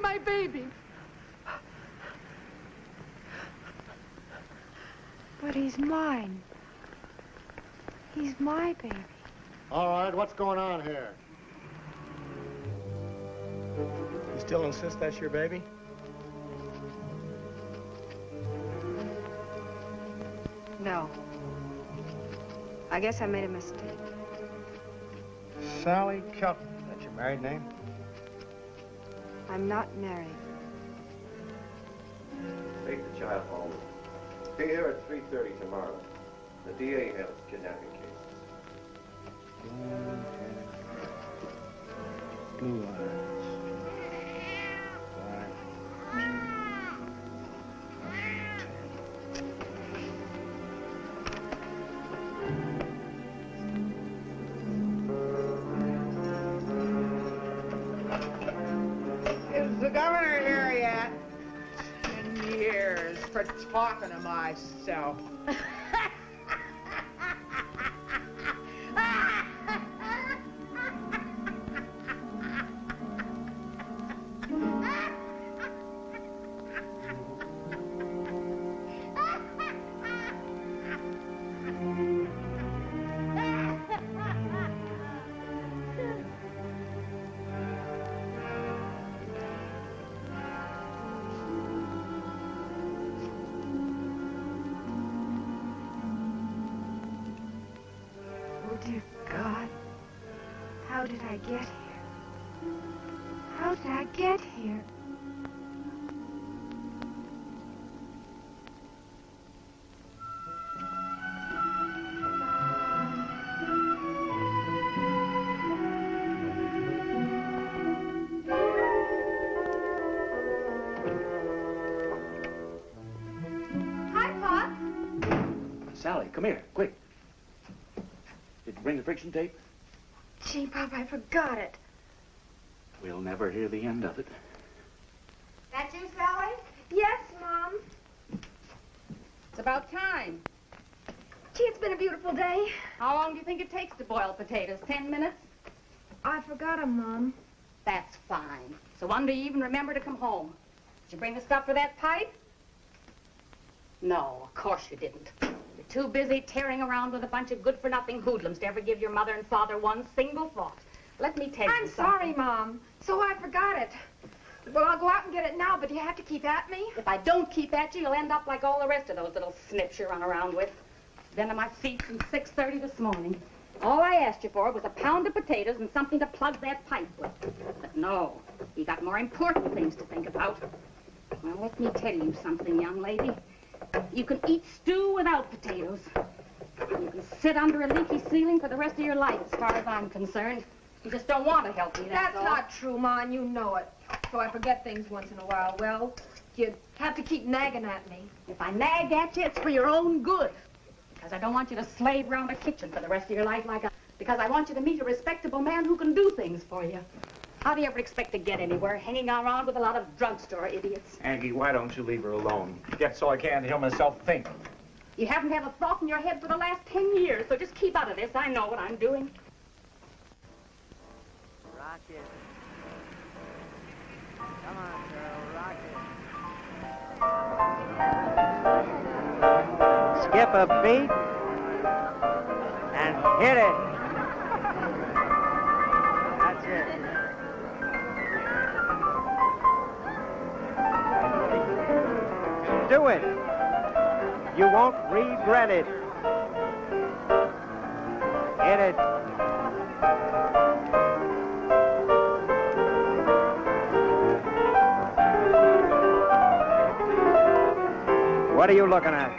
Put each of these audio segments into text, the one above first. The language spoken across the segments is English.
my baby. But he's mine. He's my baby. All right, what's going on here? You still insist that's your baby? No. I guess I made a mistake. Sally Kelton. That's your married name? I'm not married. Take the child home. Be here at 3:30 tomorrow. The DA handles kidnapping cases. Blue eyes. Is the governor here yet? 10 years for talking to myself. Dear God, how did I get here? How did I get here? Hi, Pop. Sally, come here, quick. Did you bring the friction tape? Gee, Pop, I forgot it. We'll never hear the end of it. That you, Sally? Yes, Mom. It's about time. Gee, it's been a beautiful day. How long do you think it takes to boil potatoes? 10 minutes? I forgot 'em, Mom. That's fine. So wonder you even remember to come home. Did you bring the stuff for that pipe? No, of course you didn't. You're too busy tearing around with a bunch of good-for-nothing hoodlums to ever give your mother and father one single thought. Let me tell you I'm something. sorry, Mom. So I forgot it. Well, I'll go out and get it now, but you have to keep at me. If I don't keep at you, you'll end up like all the rest of those little snips you run around with. Been on my feet since 6:30 this morning. All I asked you for was a pound of potatoes and something to plug that pipe with. But no, you got more important things to think about. Well, let me tell you something, young lady. You can eat stew without potatoes. You can sit under a leaky ceiling for the rest of your life, as far as I'm concerned. You just don't want to help me, that's all. That's not true, Ma, and you know it. So I forget things once in a while. Well, you'd have to keep nagging at me. If I nag at you, it's for your own good. Because I don't want you to slave around a kitchen for the rest of your life because I want you to meet a respectable man who can do things for you. How do you ever expect to get anywhere hanging around with a lot of drugstore idiots? Aggie, why don't you leave her alone? Just so I can hear myself think. You haven't had a thought in your head for the last 10 years, so just keep out of this. I know what I'm doing. Rock it. Come on, girl, rock it. Skip a beat and hit it. That's it. Do it. You won't regret it. Hit it. What are you looking at?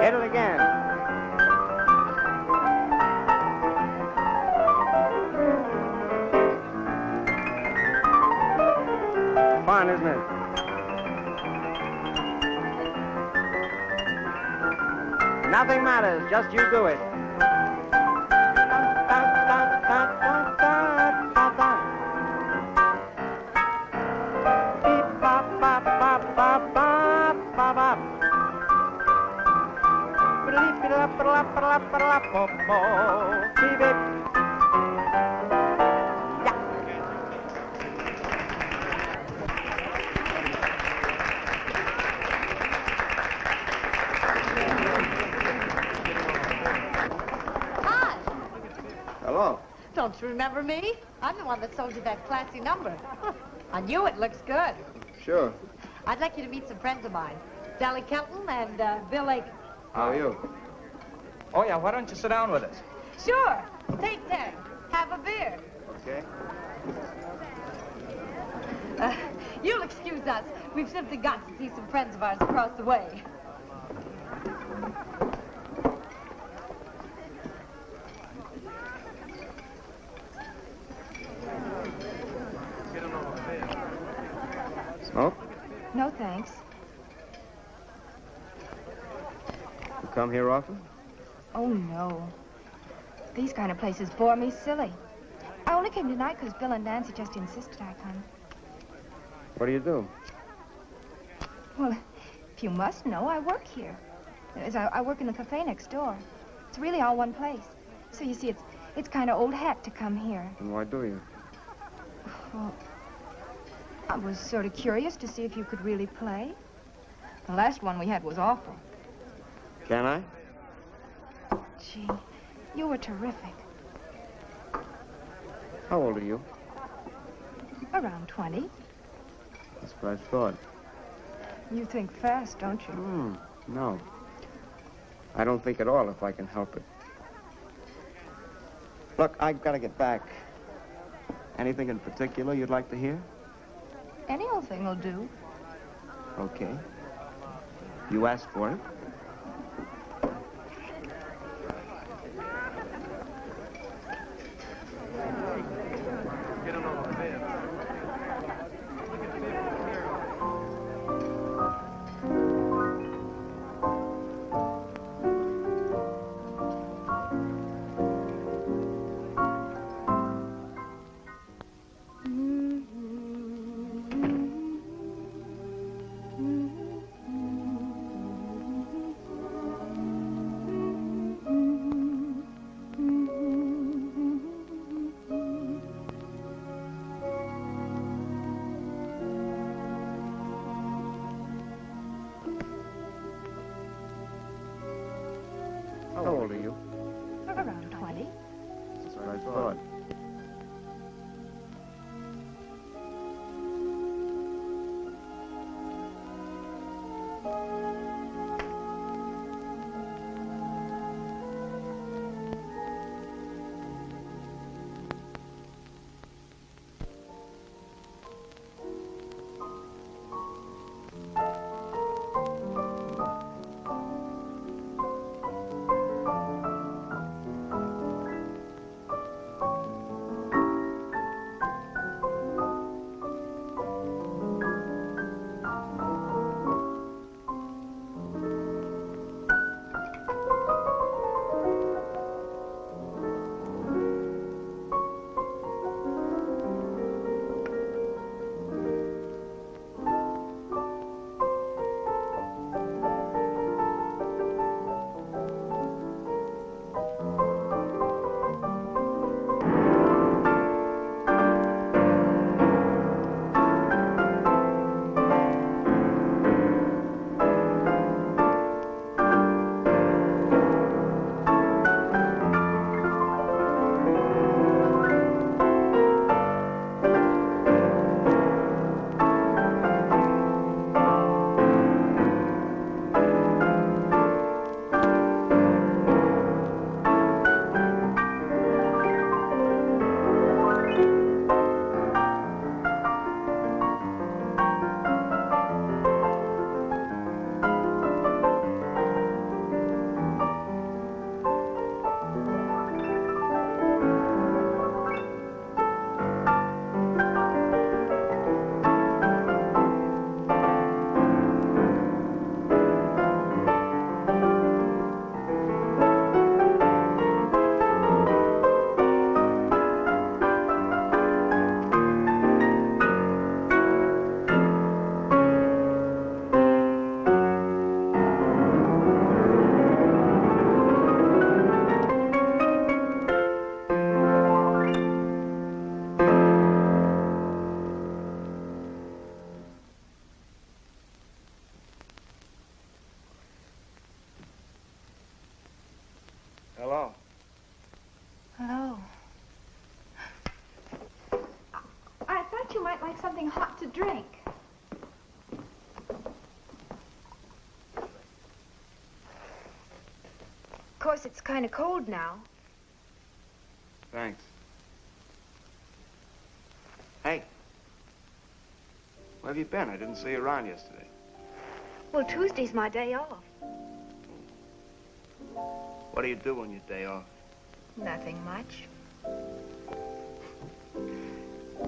Hit it again. Fun, isn't it? Nothing matters, just you do it. Don't you remember me? I'm the one that sold you that classy number. On you, it looks good. Sure. I'd like you to meet some friends of mine. Sally Kelton and Bill Aiken. How are you? Oh, yeah, why don't you sit down with us? Sure. Take 10. Have a beer. Okay. You'll excuse us. We've simply got to see some friends of ours across the way. Smoke? No, thanks. You come here often? Oh, no. These kind of places bore me silly. I only came tonight because Bill and Nancy just insisted I come. What do you do? Well, if you must know, I work here. I work in the cafe next door. It's really all one place. So you see, it's kind of old hat to come here. And why do you? Well, I was sort of curious to see if you could really play. The last one we had was awful. Can I? Gee, you were terrific. How old are you? Around 20. That's what I thought. You think fast, don't you? No. I don't think at all if I can help it. Look, I've got to get back. Anything in particular you'd like to hear? Any old thing will do. Okay. You asked for it. course, it's kind of cold now. Thanks. Hey. Where have you been? I didn't see you around yesterday. Well, Tuesday's my day off. What do you do on your day off? Nothing much.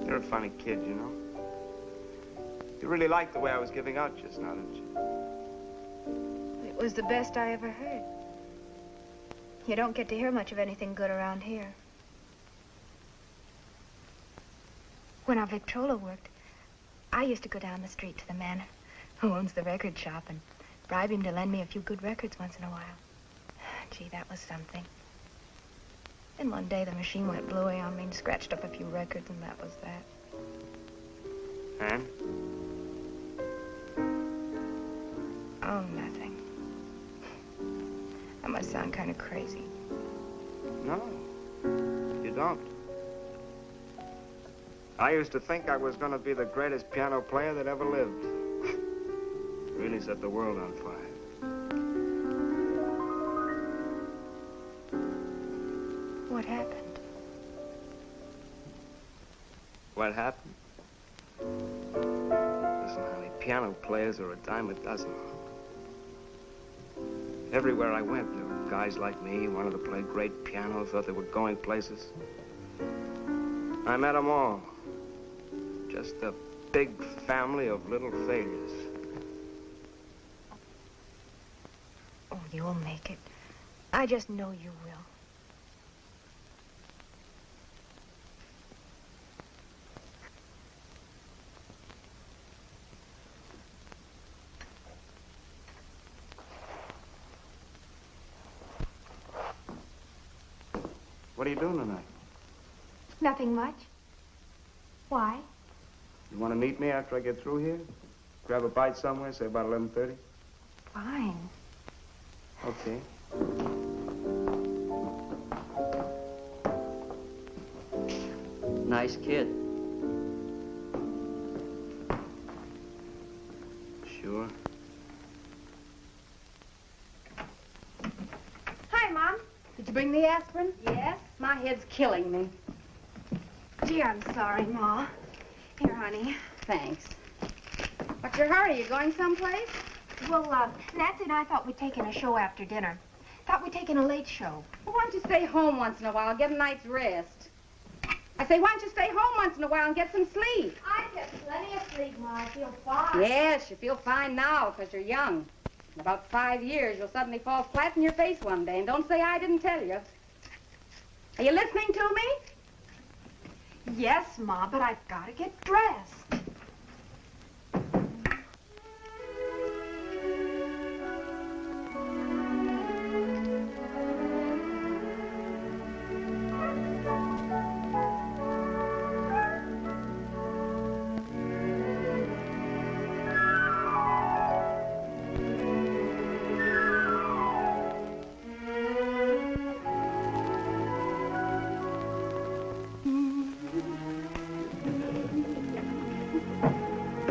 You're a funny kid, you know. You really liked the way I was giving out just now, didn't you? It was the best I ever heard. You don't get to hear much of anything good around here. When our Victrola worked, I used to go down the street to the man who owns the record shop and bribe him to lend me a few good records once in a while. Gee, that was something. Then one day the machine went blue-y on me and scratched up a few records, and that was that. And? Oh, nothing. I must sound kind of crazy. No, you don't. I used to think I was going to be the greatest piano player that ever lived. Really set the world on fire. What happened? What happened? Listen, honey, piano players are a dime a dozen. Everywhere I went, there were guys like me who wanted to play great piano, thought they were going places. I met them all. Just a big family of little failures. Oh, you'll make it. I just know you will. What are you doing tonight? Nothing much. Why? You want to meet me after I get through here? Grab a bite somewhere, say about 11:30? Fine. Okay. Nice kid. Sure. Hi, Mom. Did you bring the aspirin? Yes, my head's killing me. Gee, I'm sorry, Ma. Here, honey. Thanks. What's your hurry? You going someplace? Well, Nancy and I thought we'd taken a show after dinner. Thought we'd taken a late show. Well, why don't you stay home once in a while and get a night's rest? I say, why don't you stay home once in a while and get some sleep? I get plenty of sleep, Ma. I feel fine. Yes, you feel fine now because you're young. In about 5 years, you'll suddenly fall flat in your face one day, and don't say I didn't tell you. Are you listening to me? Yes, Ma, but I've got to get dressed.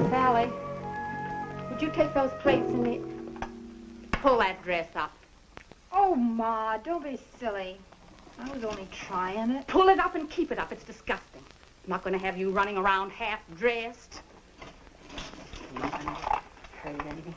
Sally, would you take those plates and pull that dress up? Oh, Ma, don't be silly. I was only trying it. Pull it up and keep it up. It's disgusting. I'm not going to have you running around half-dressed. I'm not going to hurt anything.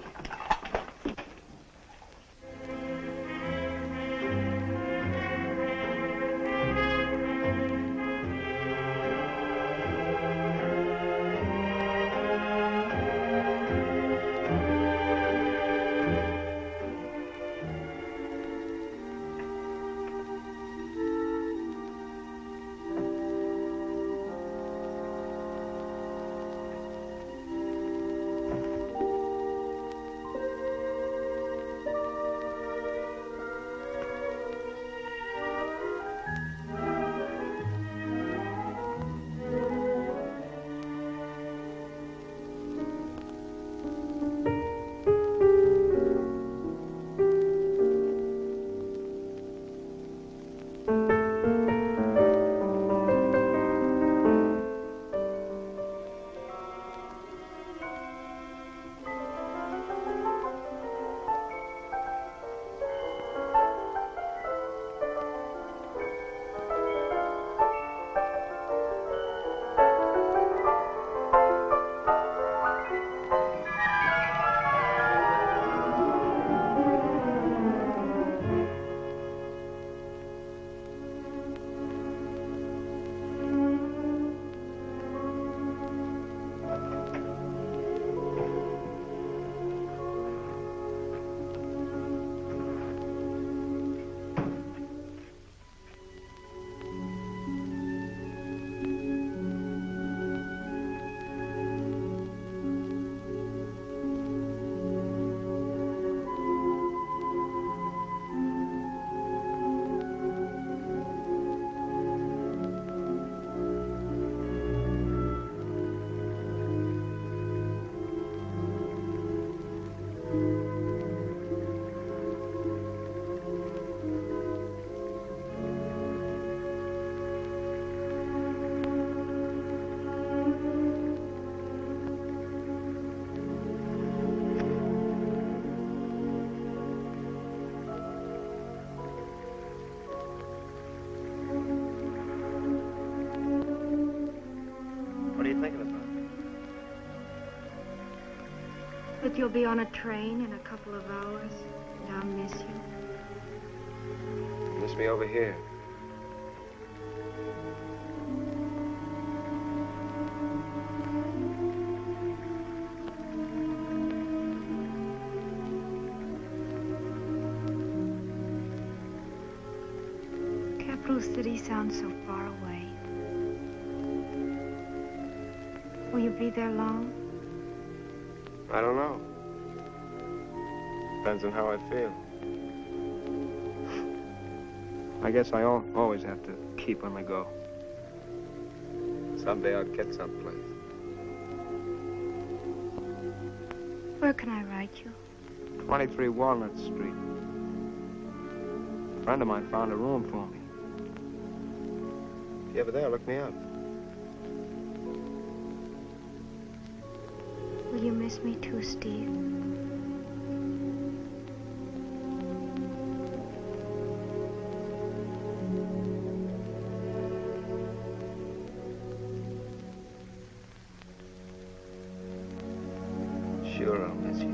But you'll be on a train in a couple of hours, and I'll miss you. You miss me over here. Capital City sounds so far away. Will you be there long? I don't know. Depends on how I feel. I guess I always have to keep on the go. Someday I'll get someplace. Where can I write you? 23 Walnut Street. A friend of mine found a room for me. If you're ever there, look me up. Will you miss me too, Steve? Sure, I'll miss you.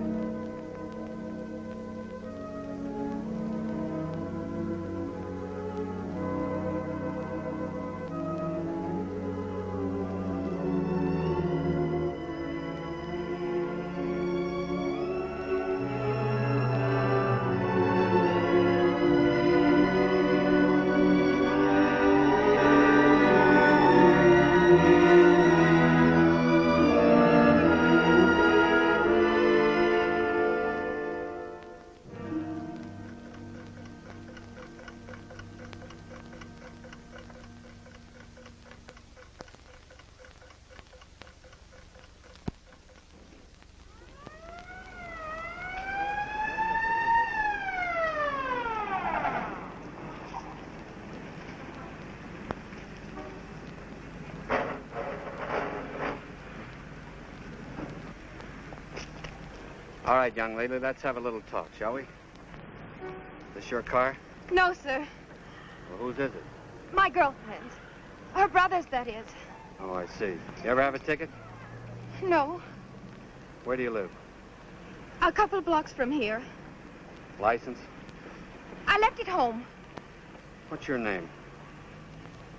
All right, young lady, let's have a little talk, shall we? This your car? No, sir. Well, whose is it? My girlfriend's. Her brother's, that is. Oh, I see. You ever have a ticket? No. Where do you live? A couple blocks from here. License? I left it home. What's your name?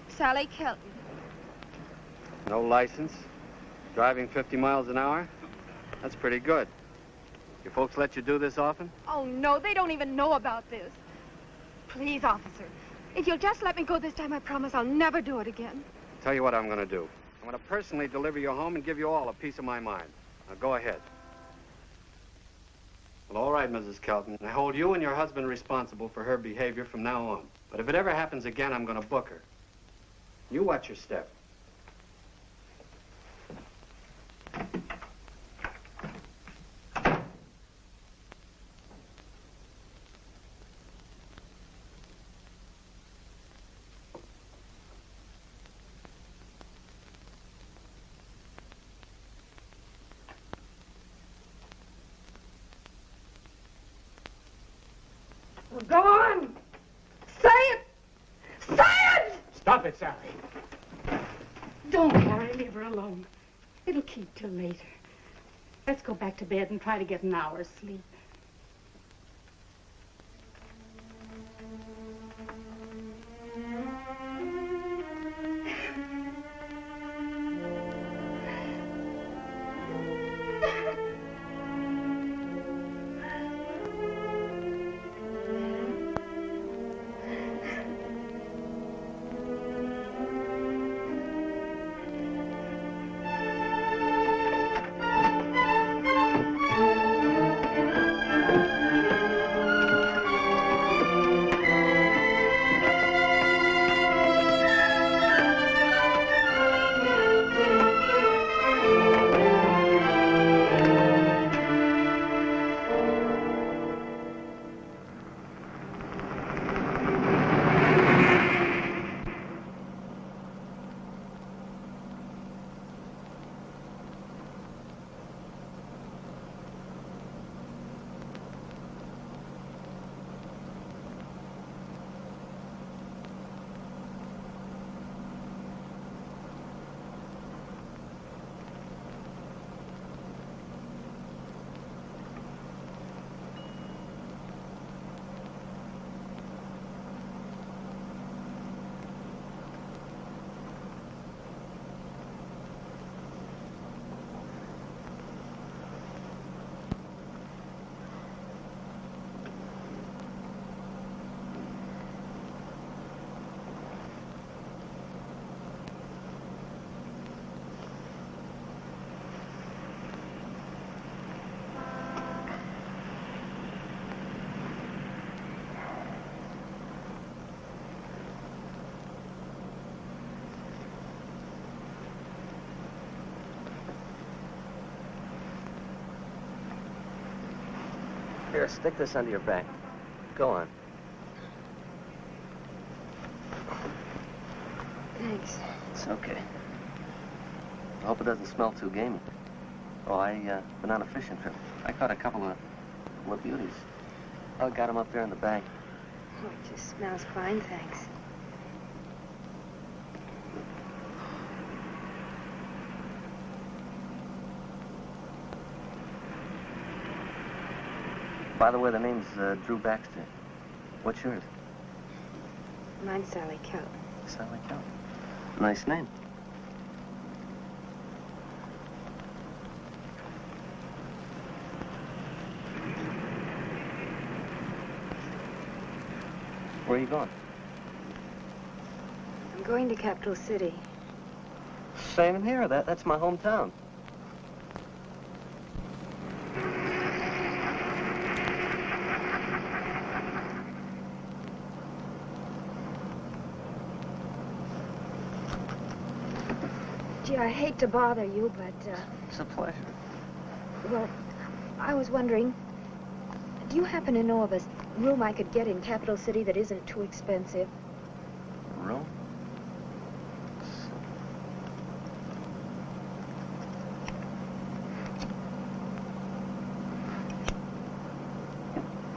Sally Kelton. No license? Driving 50 miles an hour? That's pretty good. Your folks let you do this often? Oh, no, they don't even know about this. Please, officer, if you'll just let me go this time, I promise I'll never do it again. Tell you what I'm going to do. I'm going to personally deliver you home and give you all a piece of my mind. Now, go ahead. Well, all right, Mrs. Kelton. I hold you and your husband responsible for her behavior from now on. But if it ever happens again, I'm going to book her. You watch your step. Go on. Say it. Say it! Stop it, Sally. Don't, Harry. Leave her alone. It'll keep till later. Let's go back to bed and try to get an hour's sleep. Here, stick this under your back. Go on. Thanks. It's okay. I hope it doesn't smell too gamey. Oh, I've been on a fishing trip. I caught a couple of beauties. I got them up there in the bank. Oh, it just smells fine, thanks. By the way, the name's Drew Baxter. What's yours? Mine's Sally Kelp. Sally Kelp. Nice name. Where are you going? I'm going to Capital City. Same here. That's my hometown. Gee, I hate to bother you, but, It's a pleasure. well, I was wondering, do you happen to know of a room I could get in Capital City that isn't too expensive? A room?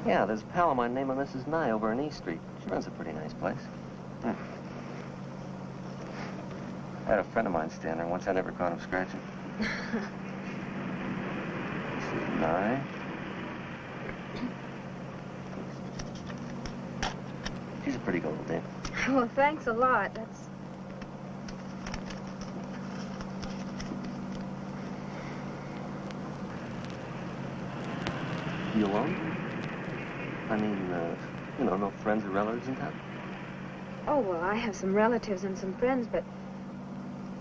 Yeah, there's a pal of mine named Mrs. Nye over on E Street. She runs a pretty nice place. I had a friend of mine stand there once. I never caught him scratching. Mrs. Nye. She's a pretty good little dame. Well, thanks a lot. That's... You alone? I mean, you know, no friends or relatives in town? Oh, well, I have some relatives and some friends, but...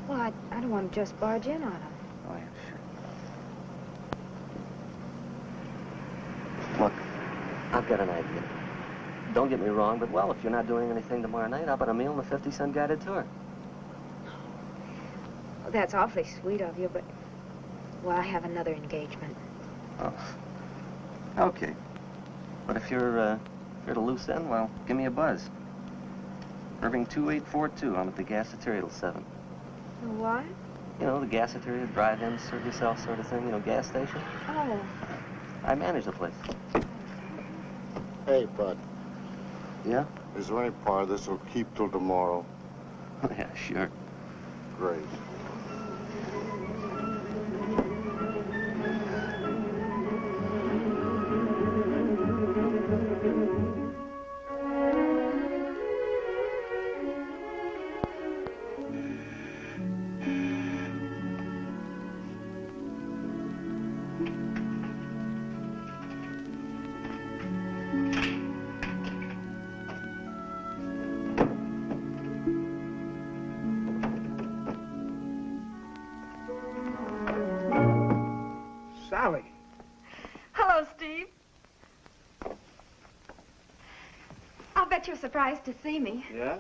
Well, I don't want to just barge in on them. Oh, yeah, sure. Look, I've got an idea. Don't get me wrong, but, well, if you're not doing anything tomorrow night, how about a meal and a 50-cent guided tour? Well, that's awfully sweet of you, but... Well, I have another engagement. Oh. Okay. But if you're at a loose end, well, give me a buzz. Irving 2842. I'm at the gaseteria till 7. What? You know, the gaseteria, drive-in, serve yourself sort of thing, you know, gas station. Oh. I manage the place. Hey, Bud. Yeah? Is there any part of this will keep till tomorrow? Yeah, sure. Great. Sally. Hello, Steve. I'll bet you're surprised to see me. Yeah?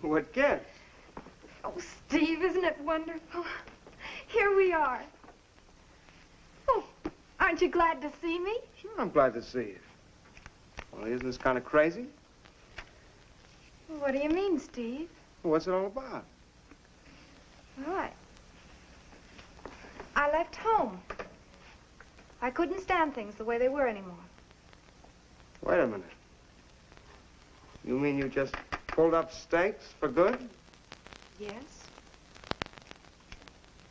What gives? Oh, Steve, isn't it wonderful? Here we are. Oh, aren't you glad to see me? Sure, I'm glad to see you. Well, isn't this kind of crazy? What do you mean, Steve? What's it all about? Well, I left home. I couldn't stand things the way they were anymore. Wait a minute. You mean you just pulled up stakes for good? Yes.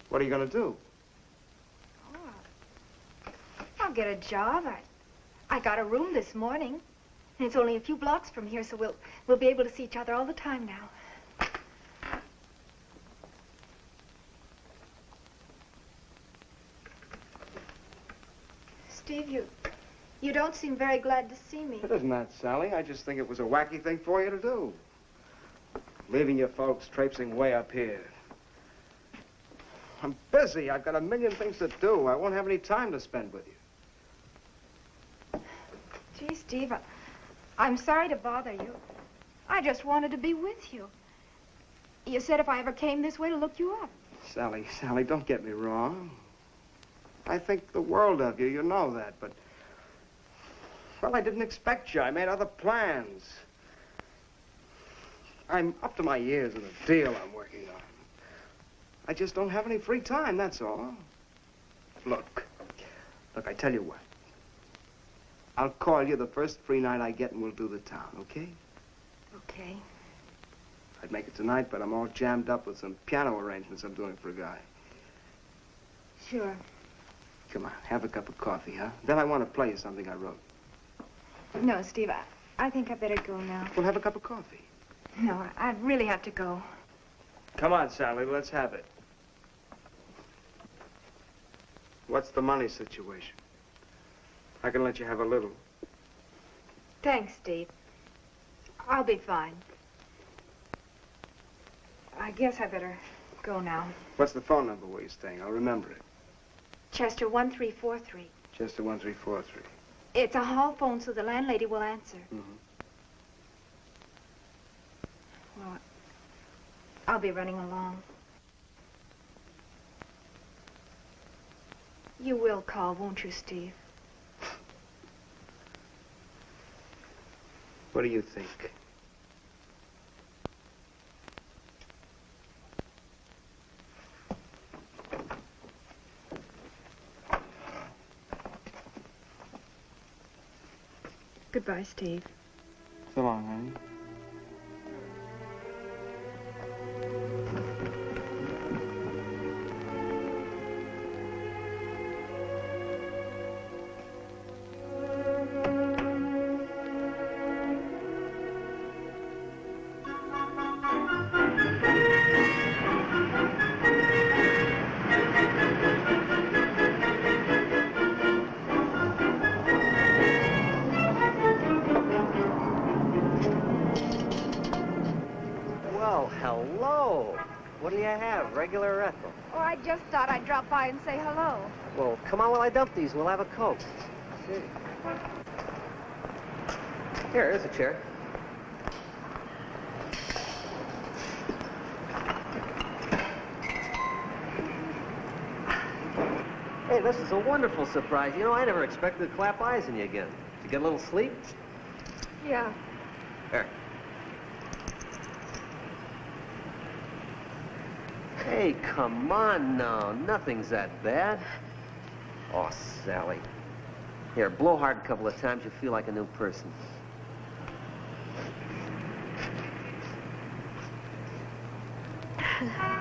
What are you going to do? Oh, I'll get a job. I got a room this morning. And it's only a few blocks from here, so we'll be able to see each other all the time now. Steve, you don't seem very glad to see me. It isn't that, Sally. I just think it was a wacky thing for you to do. Leaving your folks traipsing way up here. I'm busy. I've got a million things to do. I won't have any time to spend with you. Gee, Steve, I'm sorry to bother you. I just wanted to be with you. You said if I ever came this way to look you up. Sally, don't get me wrong. I think the world of you, you know that, but Well, I didn't expect you. I made other plans. I'm up to my ears in a deal I'm working on. I just don't have any free time, that's all. Look, I tell you what. I'll call you the first free night I get and we'll do the town, okay? Okay. I'd make it tonight, but I'm all jammed up with some piano arrangements I'm doing for a guy. Sure. Come on, have a cup of coffee, huh? Then I want to play you something I wrote. No, Steve, I think I better go now. We'll have a cup of coffee. No, I really have to go. Come on, Sally, let's have it. What's the money situation? I can let you have a little. Thanks, Steve. I'll be fine. I guess I better go now. What's the phone number where you're staying? I'll remember it. Chester 1343. Chester 1343. It's a hall phone, so the landlady will answer. Well, I'll be running along. You will call, won't you, Steve? What do you think? Goodbye, Steve. So long, honey. Regular or Ethel? Oh, I just thought I'd drop by and say hello. Well, come on while I dump these. We'll have a Coke. See. Here's a chair. Hey, this is a wonderful surprise. You know, I never expected to clap eyes on you again. Did you get a little sleep? Yeah. There. Hey, come on now. Nothing's that bad. Oh, Sally. Here, blow hard a couple of times. You feel like a new person.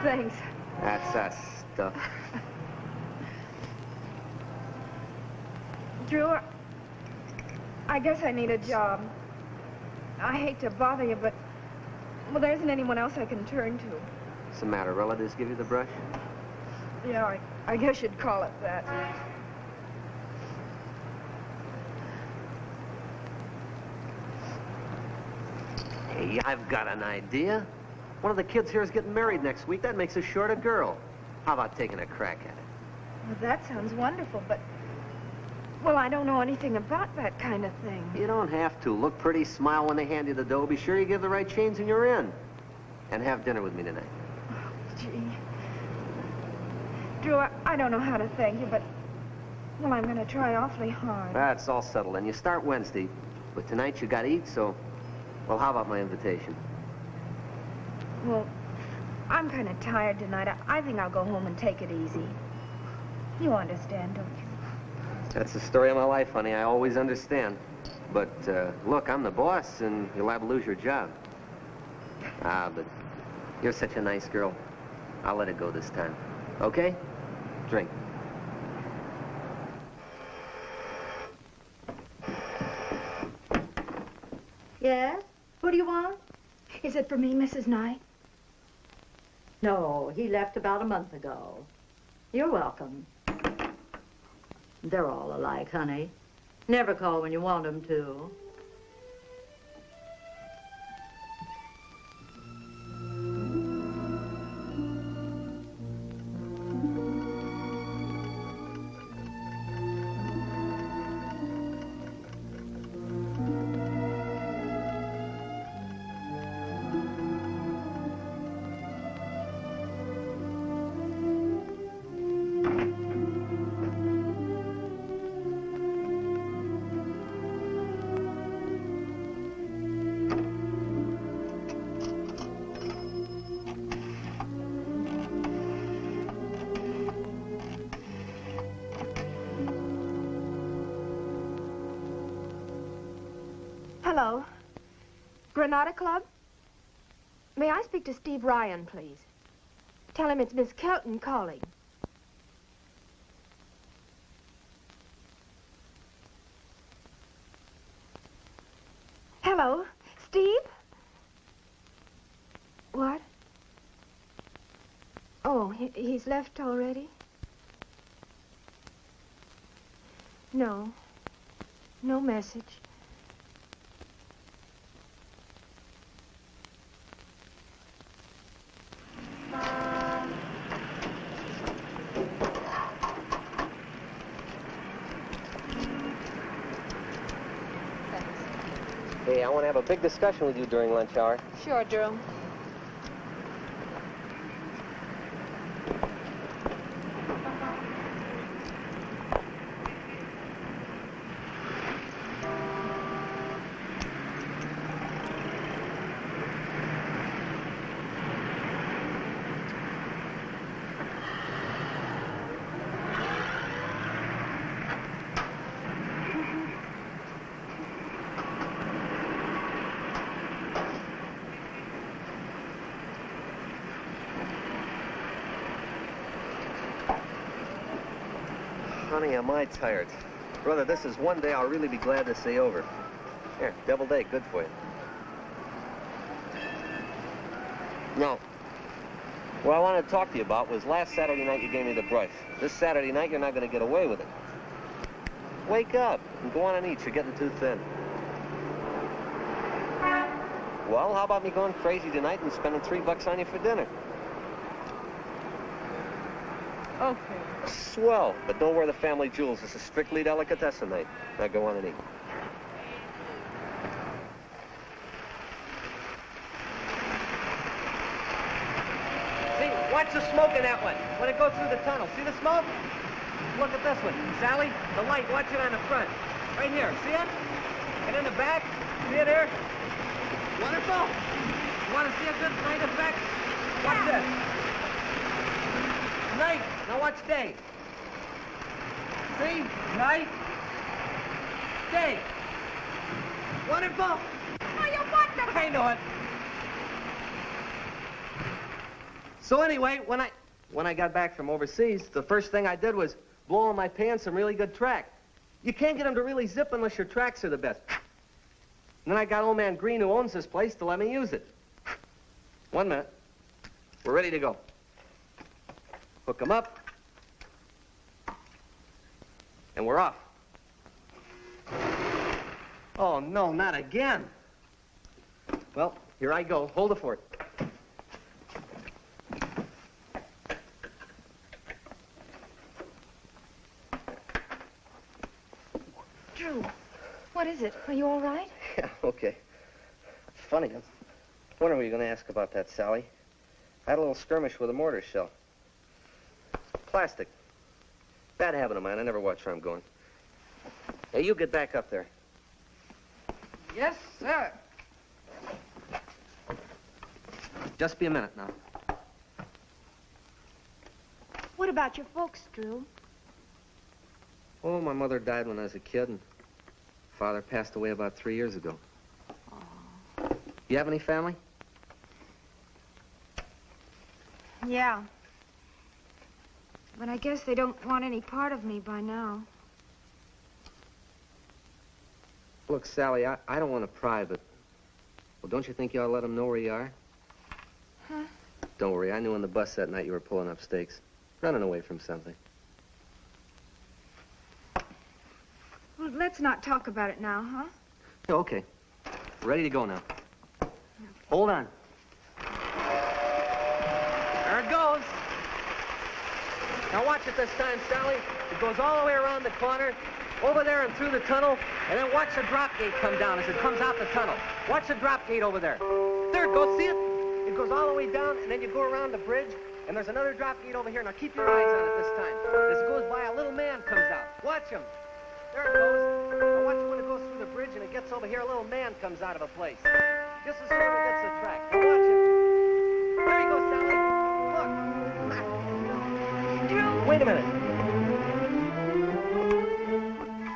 Thanks. That's that stuff. Drew, I guess I need a job. I hate to bother you, but, well, there isn't anyone else I can turn to. What's the matter? Relatives give you the brush? Yeah, I guess you'd call it that. Hey, I've got an idea. One of the kids here is getting married next week. That makes us short a girl. How about taking a crack at it? Well, that sounds wonderful, but, well, I don't know anything about that kind of thing. You don't have to. Look pretty, smile when they hand you the dough. Be sure you give the right change and you're in. And have dinner with me tonight. Gee. Drew, I don't know how to thank you, but, well, I'm going to try awfully hard. That's all settled. And you start Wednesday. But tonight you got to eat, so, well, how about my invitation? Well, I'm kind of tired tonight. I think I'll go home and take it easy. You understand, don't you? That's the story of my life, honey. I always understand. But, look, I'm the boss, and you'll have to lose your job. Ah, but you're such a nice girl. I'll let it go this time. Okay? Drink. Yes? Who do you want? Is it for me, Mrs. Nye? No, he left about a month ago. You're welcome. They're all alike, honey. Never call when you want them to. Hello. Granada Club? May I speak to Steve Ryan, please? Tell him it's Miss Kelton calling. Hello, Steve? What? Oh, he's left already? No. No message. Hey, I want to have a big discussion with you during lunch hour. Sure, Drew. Honey, am I tired. Brother, this is one day I'll really be glad to see over. Here, deviled egg, good for you. No. What I wanted to talk to you about was last Saturday night you gave me the brush. This Saturday night you're not going to get away with it. Wake up and go on and eat. You're getting too thin. Well, how about me going crazy tonight and spending $3 on you for dinner? Okay. Swell, but don't wear the family jewels. This is strictly delicatessen night. Now go on and eat. See, watch the smoke in that one when it goes through the tunnel. See the smoke? Look at this one. Sally, the light, watch it on the front. Right here, see it? And in the back, see it here? Wonderful. You want to see a good night effect? Watch this. Night. Now watch day. See? Night. Day. Wonderful. Oh, you're wonderful. I know it. So anyway, when I got back from overseas, the first thing I did was blow on my pants some really good track. You can't get them to really zip unless your tracks are the best. And then I got old man Green, who owns this place, to let me use it. 1 minute. We're ready to go. Hook them up. And we're off. Oh, no, not again. Well, here I go. Hold the fort. Drew, what is it? Are you all right? Yeah, okay. Funny. I was wondering what you were going to ask about that, Sally. I had a little skirmish with a mortar shell. Plastic. Bad habit of mine. I never watch where I'm going. Hey, you get back up there. Yes, sir. Just be a minute now. What about your folks, Drew? Oh, my mother died when I was a kid, and father passed away about 3 years ago. Oh. You have any family? Yeah. But I guess they don't want any part of me by now. Look, Sally, I don't want to pry, but... Well, don't you think you ought to let them know where you are? Huh? Don't worry, I knew on the bus that night you were pulling up stakes. Running away from something. Well, let's not talk about it now, huh? Yeah, okay. Ready to go now. Hold on. There it goes. Now watch it this time, Sally. It goes all the way around the corner, over there and through the tunnel, and then watch the drop gate come down as it comes out the tunnel. Watch the drop gate over there. There it goes, see it? It goes all the way down, and then you go around the bridge, and there's another drop gate over here. Now keep your eyes on it this time. As it goes by, a little man comes out. Watch him. There it goes. Now watch it when it goes through the bridge and it gets over here, a little man comes out of a place. Just as soon as it gets the track. Now watch it. There he goes, Sally. Look. Drew. Wait a minute.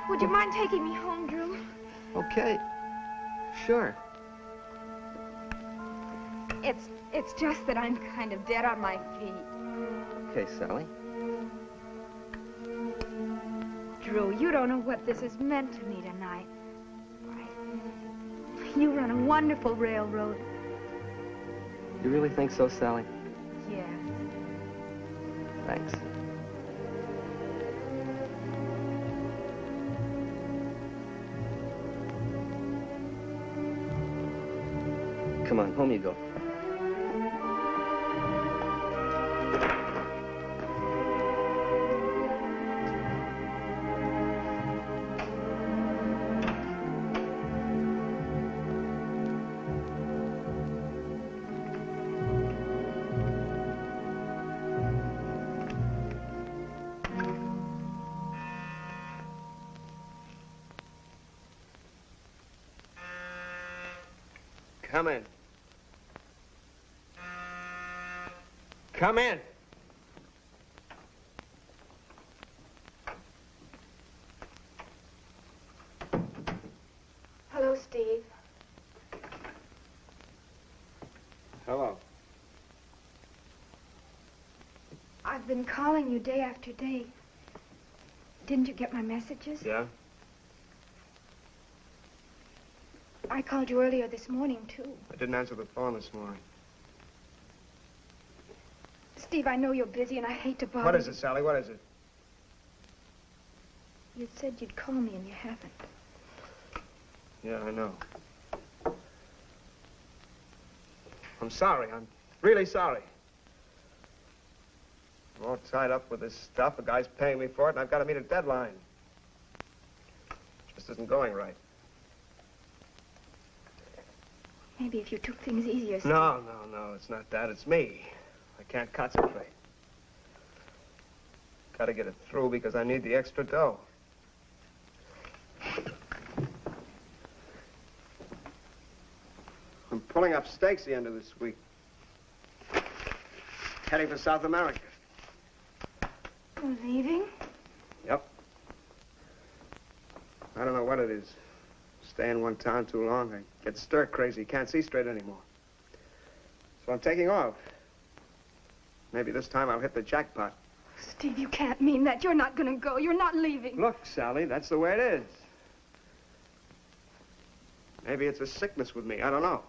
Would you mind taking me home, Drew? Okay. Sure. It's just that I'm kind of dead on my feet. Okay, Sally. Drew, you don't know what this has meant to me tonight. You run a wonderful railroad. You really think so, Sally? Yeah. Thanks. Come on, home you go. Come in. Come in. Hello, Steve. Hello. I've been calling you day after day. Didn't you get my messages? Yeah? I called you earlier this morning, too. I didn't answer the phone this morning. Steve, I know you're busy, and I hate to bother you. What is it, Sally? What is it? You said you'd call me, and you haven't. Yeah, I know. I'm sorry. I'm really sorry. I'm all tied up with this stuff. A guy's paying me for it, and I've got to meet a deadline. Just isn't going right. Maybe if you took things easier, Steve. No, it's not that. It's me. I can't concentrate. Got to get it through because I need the extra dough. I'm pulling up stakes the end of this week. Heading for South America. You're leaving? Yep. I don't know what it is. Stay in one town too long, I get stir crazy. Can't see straight anymore. So I'm taking off. Maybe this time I'll hit the jackpot. Steve, you can't mean that. You're not going to go. You're not leaving. Look, Sally, that's the way it is. Maybe it's a sickness with me. I don't know.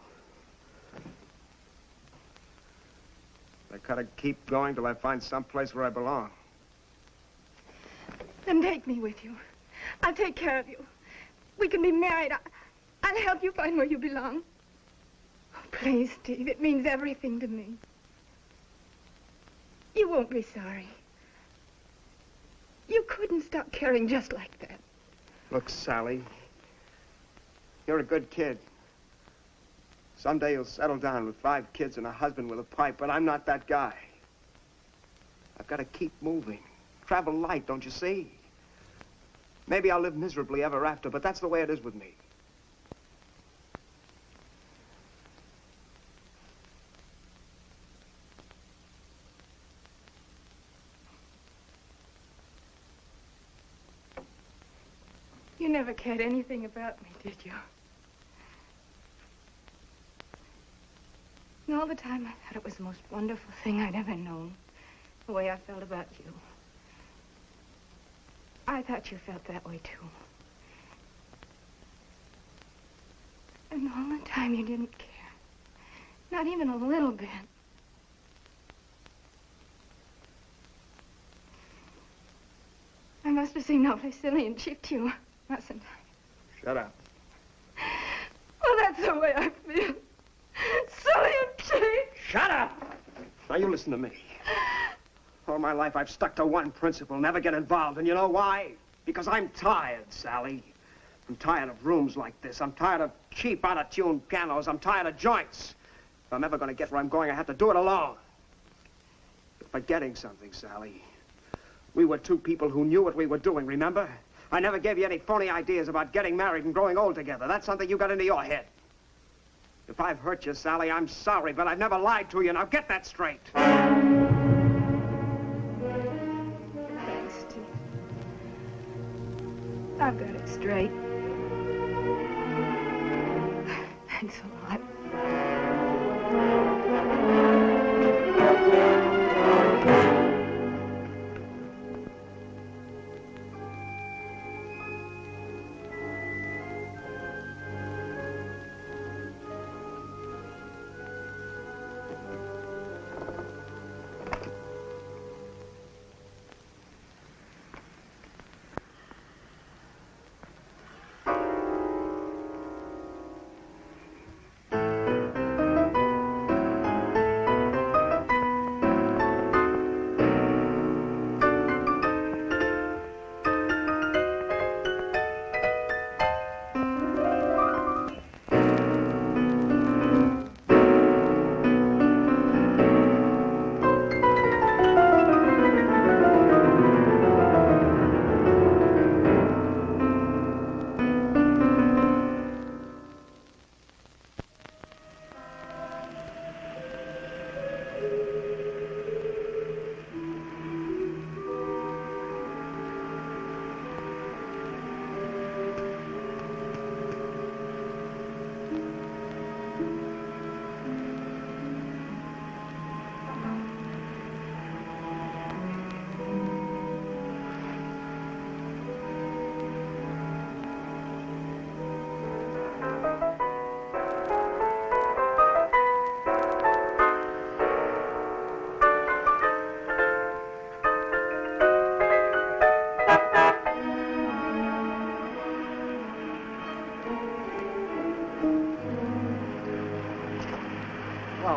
I gotta keep going till I find some place where I belong. Then take me with you. I'll take care of you. We can be married. I'll help you find where you belong. Oh, please, Steve, it means everything to me. You won't be sorry. You couldn't stop caring just like that. Look, Sally, you're a good kid. Someday you'll settle down with 5 kids and a husband with a pipe, but I'm not that guy. I've got to keep moving. Travel light, don't you see? Maybe I'll live miserably ever after, but that's the way it is with me. You never cared anything about me, did you? And all the time I thought it was the most wonderful thing I'd ever known, the way I felt about you. I thought you felt that way, too. And all the time you didn't care. Not even a little bit. I must have seemed awfully silly and cheap to you, mustn't I? Shut up. Well, that's the way I feel. Silly and cheap. Shut up! Now you listen to me. All my life I've stuck to one principle, never get involved. And you know why? Because I'm tired, Sally. I'm tired of rooms like this. I'm tired of cheap, out-of-tune pianos. I'm tired of joints. If I'm ever going to get where I'm going, I have to do it alone. You're forgetting something, Sally. We were 2 people who knew what we were doing, remember? I never gave you any phony ideas about getting married and growing old together. That's something you got into your head. If I've hurt you, Sally, I'm sorry, but I've never lied to you. Now get that straight. Thanks, Steve. I've got it straight. Thanks a lot.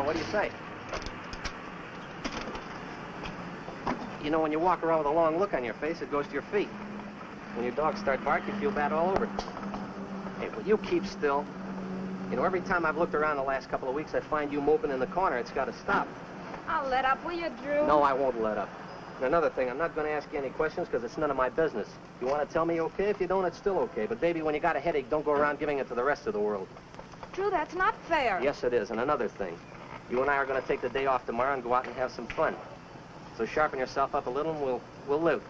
What do you say? You know, when you walk around with a long look on your face, it goes to your feet. When your dogs start barking, you feel bad all over. Hey, will you keep still? You know, every time I've looked around the last couple of weeks, I find you moping in the corner. It's got to stop. I'll let up, will you, Drew? No, I won't let up. And another thing, I'm not going to ask you any questions because it's none of my business. You want to tell me okay? If you don't, it's still okay. But, baby, when you got a headache, don't go around giving it to the rest of the world. Drew, that's not fair. Yes, it is. And another thing. You and I are going to take the day off tomorrow and go out and have some fun. So sharpen yourself up a little and we'll live.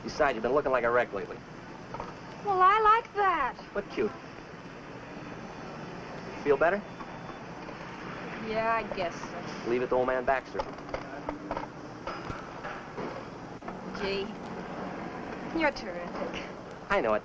Besides, you've been looking like a wreck lately. Well, I like that. What cute. Feel better? Yeah, I guess so. Leave it to old man Baxter. Gee, you're terrific. I know it.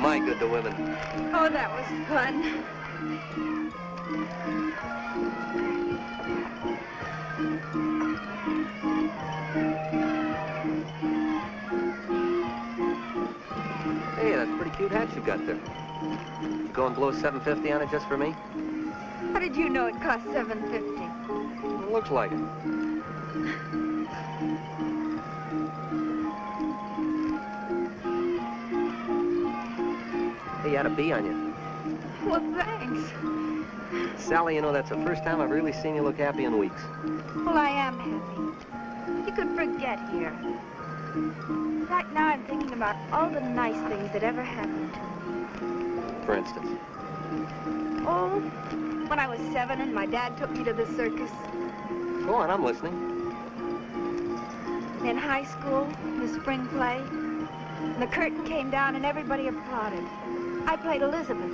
My good to women. Oh, that was fun. Hey, that's a pretty cute hat you got there. You go and blow $7.50 on it just for me? How did you know it cost $7.50? It looks like it. Hey, you had a bee on you. Well, thanks. Sally, you know, that's the first time I've really seen you look happy in weeks. Well, I am happy. You could forget here. Right now, I'm thinking about all the nice things that ever happened to me. For instance? Oh, when I was 7 and my dad took me to the circus. Go on, I'm listening. In high school, the spring play, and the curtain came down and everybody applauded. I played Elizabeth.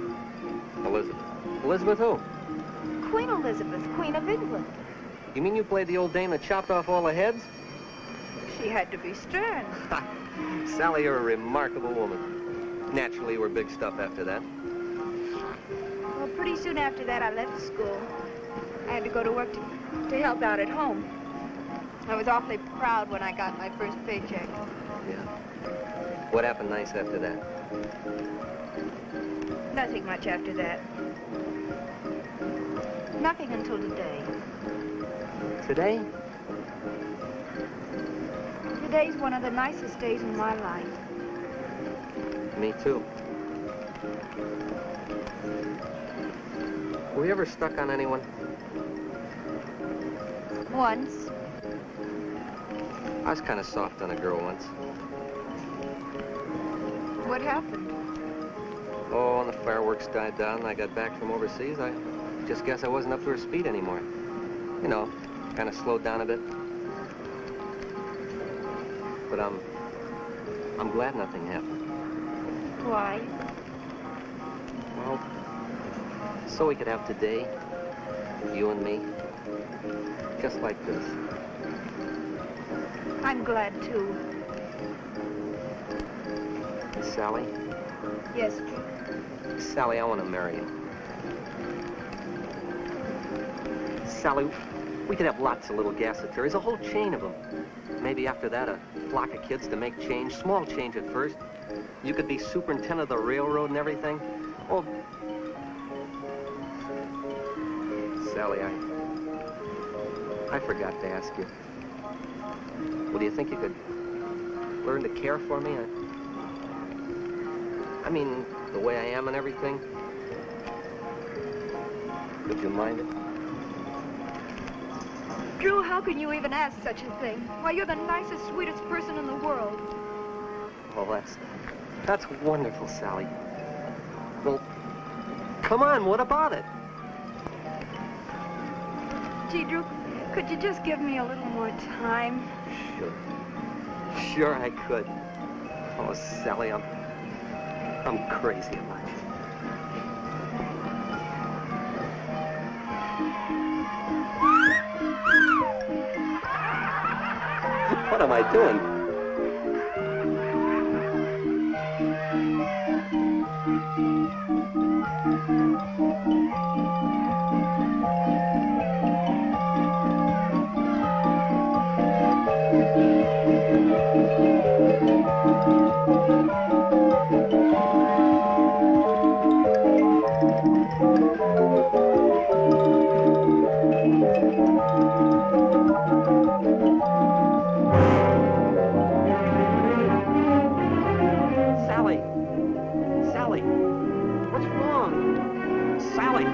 Elizabeth? Elizabeth who? Queen Elizabeth, Queen of England. You mean you played the old dame that chopped off all the heads? She had to be stern. Sally, you're a remarkable woman. Naturally, you were big stuff after that. Well, pretty soon after that, I left school. I had to go to work to help out at home. I was awfully proud when I got my first paycheck. Yeah. What happened nice after that? Nothing much after that. Nothing until today. Today? Today's one of the nicest days in my life. Me too. Were you ever stuck on anyone? Once. I was kind of soft on a girl once. What happened? Oh, when the fireworks died down and I got back from overseas, I just guess I wasn't up to her speed anymore. You know, kind of slowed down a bit. But I'm glad nothing happened. Why? Well, so we could have today, you and me, just like this. I'm glad, too. Sally? Yes, Drew. Sally, I want to marry you. Sally, we could have lots of little gassatories, a whole chain of them. Maybe after that, a flock of kids to make change, small change at first. You could be superintendent of the railroad and everything. Oh, Sally, I forgot to ask you. Well, do you think you could learn to care for me? I mean, the way I am and everything. Would you mind it? Drew, how can you even ask such a thing? Why, you're the nicest, sweetest person in the world. Well, that's wonderful, Sally. Well, come on, what about it? Gee, Drew, could you just give me a little more time? Sure. Sure I could. Oh, Sally, I'm crazy about it. What am I doing? Sally, what's wrong? Sally.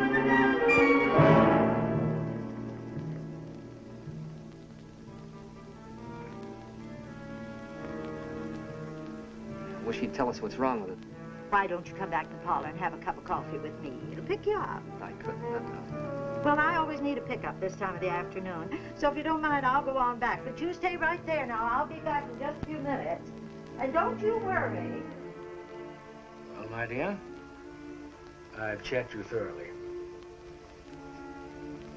Wish he'd tell us what's wrong with it. Why don't you come back to the parlor and have a cup of coffee with me? It'll pick you up. I couldn't, no. Well, I always need a pickup this time of the afternoon. So if you don't mind, I'll go on back. But you stay right there now. I'll be back in just a few minutes. And don't you worry. Well, my dear, I've checked you thoroughly.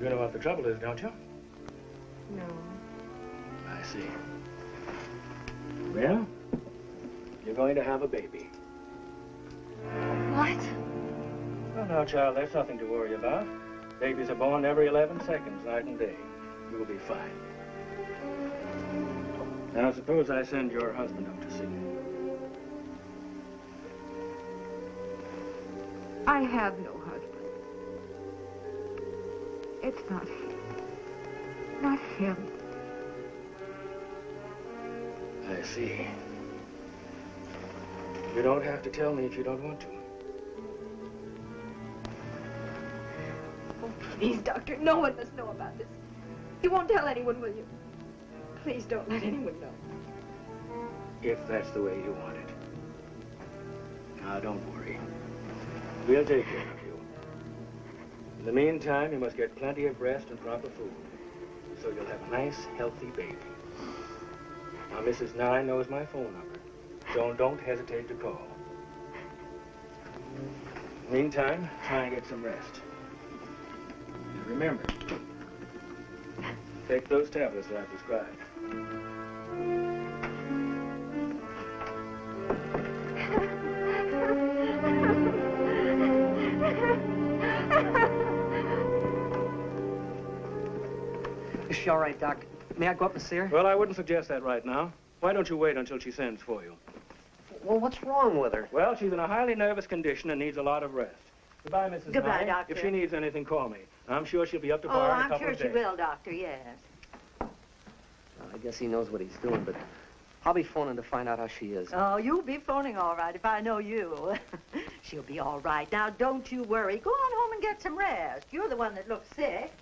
You know what the trouble is, don't you? No. I see. Well, you're going to have a baby. What? Well, now, child, there's nothing to worry about. Babies are born every 11 seconds, night and day. You'll be fine. Now, suppose I send your husband up to see you. I have no husband. It's not him. I see. You don't have to tell me if you don't want to. Oh, please, Doctor, no one must know about this. You won't tell anyone, will you? Please don't let anyone know. If that's the way you want it. Now, don't worry. We'll take care of you. In the meantime, you must get plenty of rest and proper food, so you'll have a nice, healthy baby. Now, Mrs. Nye knows my phone number, so don't hesitate to call. Meantime, try and get some rest. And remember, take those tablets that I've prescribed. she all right, Doc? May I go up and see her? Well, I wouldn't suggest that right now. Why don't you wait until she sends for you? Well, what's wrong with her? Well, she's in a highly nervous condition and needs a lot of rest. Goodbye, Mrs. Goodbye, Nye. Doctor. If she needs anything, call me. I'm sure she'll be up to Oh, par in a I'm couple sure of she days. will, Doctor, yes. Well, I guess he knows what he's doing, but I'll be phoning to find out how she is. Oh, you'll be phoning all right if I know you. She'll be all right. Now, don't you worry. Go on home and get some rest. You're the one that looks sick.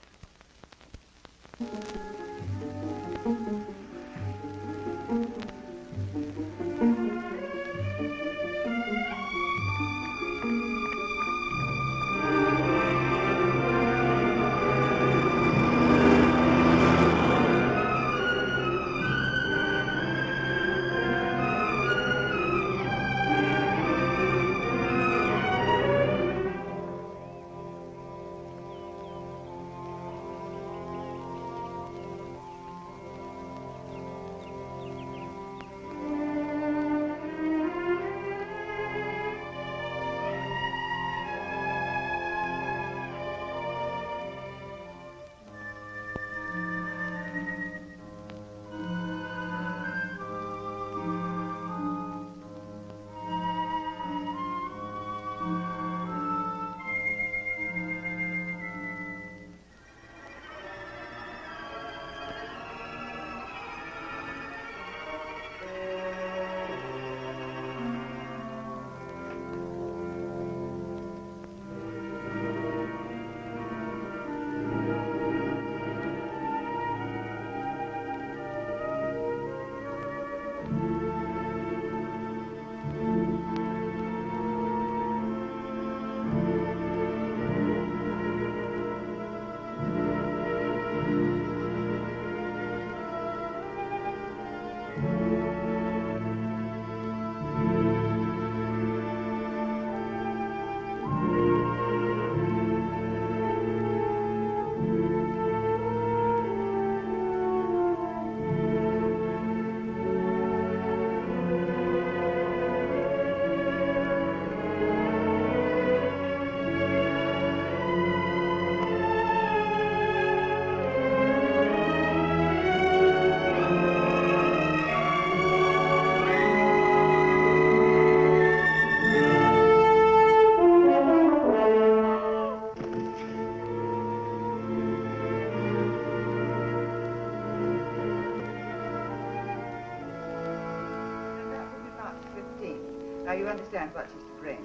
You understand what she's to bring.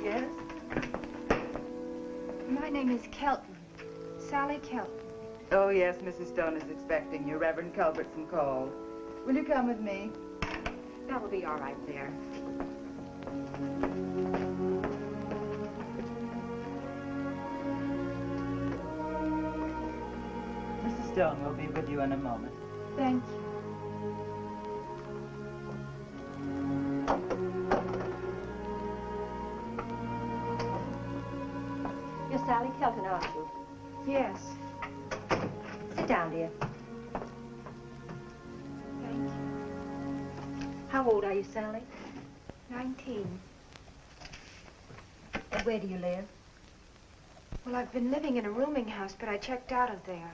Yes? My name is Kelton. Sally Kelton. Oh, yes, Mrs. Stone is expecting you. Reverend Culbertson called. Will you come with me? That'll be all right there. Mrs. Stone will be with you in a moment. Thank you. You're Sally Kelton, aren't you? Yes. Sit down, dear. Thank you. How old are you, Sally? 19. And where do you live? Well, I've been living in a rooming house, but I checked out of there.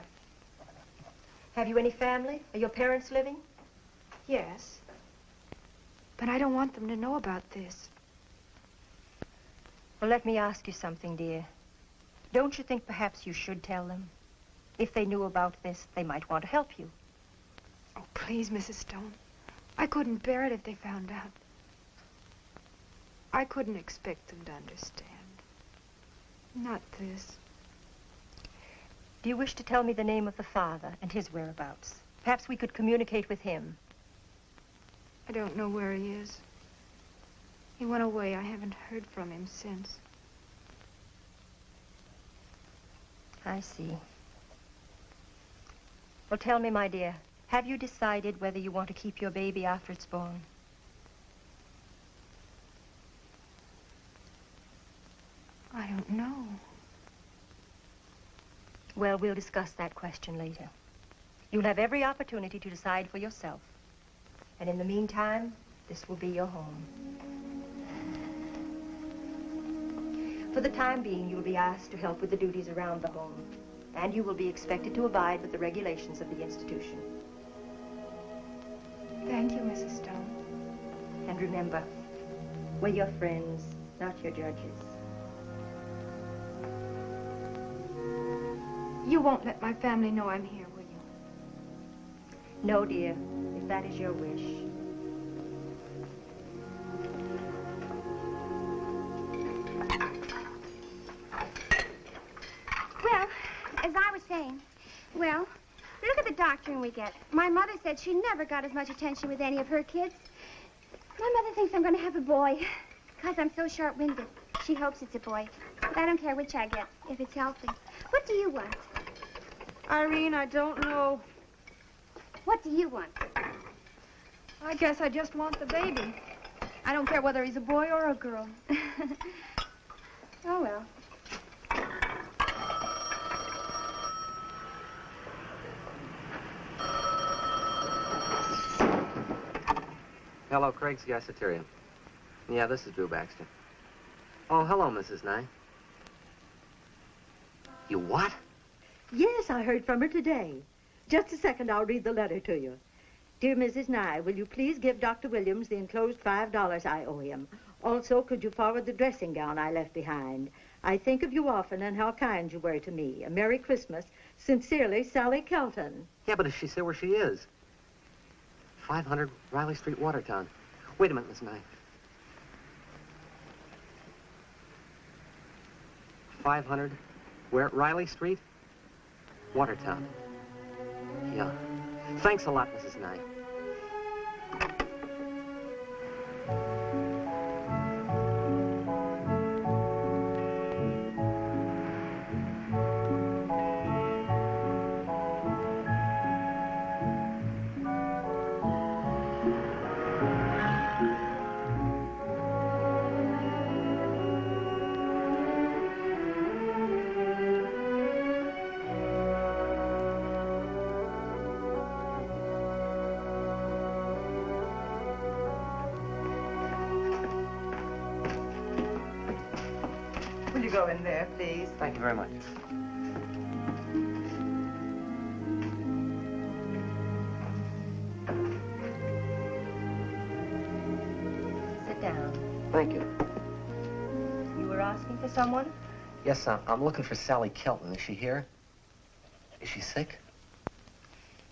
Have you any family? Are your parents living? Yes. But I don't want them to know about this. Well, let me ask you something, dear. Don't you think perhaps you should tell them? If they knew about this, they might want to help you. Oh, please, Mrs. Stone. I couldn't bear it if they found out. I couldn't expect them to understand. Not this. Do you wish to tell me the name of the father and his whereabouts? Perhaps we could communicate with him. I don't know where he is. He went away. I haven't heard from him since. I see. Well, tell me, my dear, have you decided whether you want to keep your baby after it's born? I don't know. Well, we'll discuss that question later. You'll have every opportunity to decide for yourself. And in the meantime, this will be your home. For the time being, you'll be asked to help with the duties around the home, and you will be expected to abide with the regulations of the institution. Thank you, Mrs. Stone. And remember, we're your friends, not your judges. You won't let my family know I'm here, will you? No, dear, if that is your wish. Well, as I was saying, well, look at the doctoring we get. My mother said she never got as much attention with any of her kids. My mother thinks I'm going to have a boy because I'm so short-winded. She hopes it's a boy, but I don't care which I get, if it's healthy. What do you want? Irene, I don't know. What do you want? I guess I just want the baby. I don't care whether he's a boy or a girl. Oh, well. Hello, Craig's Gaceteria. Yeah, this is Drew Baxter. Oh, hello, Mrs. Nye. You what? Yes, I heard from her today. Just a second, I'll read the letter to you. Dear Mrs. Nye, will you please give Dr. Williams the enclosed $5 I owe him? Also, could you forward the dressing gown I left behind? I think of you often and how kind you were to me. A Merry Christmas. Sincerely, Sally Kelton. Yeah, but does she say where she is? 500 Riley Street, Watertown. Wait a minute, Miss Nye. 500 where? Riley Street? Watertown. Yeah. Thanks a lot, Mrs. Nye. Go in there, please. Thank you very much. Sit down. Thank you. You were asking for someone? Yes, I'm looking for Sally Kelton. Is she here? Is she sick?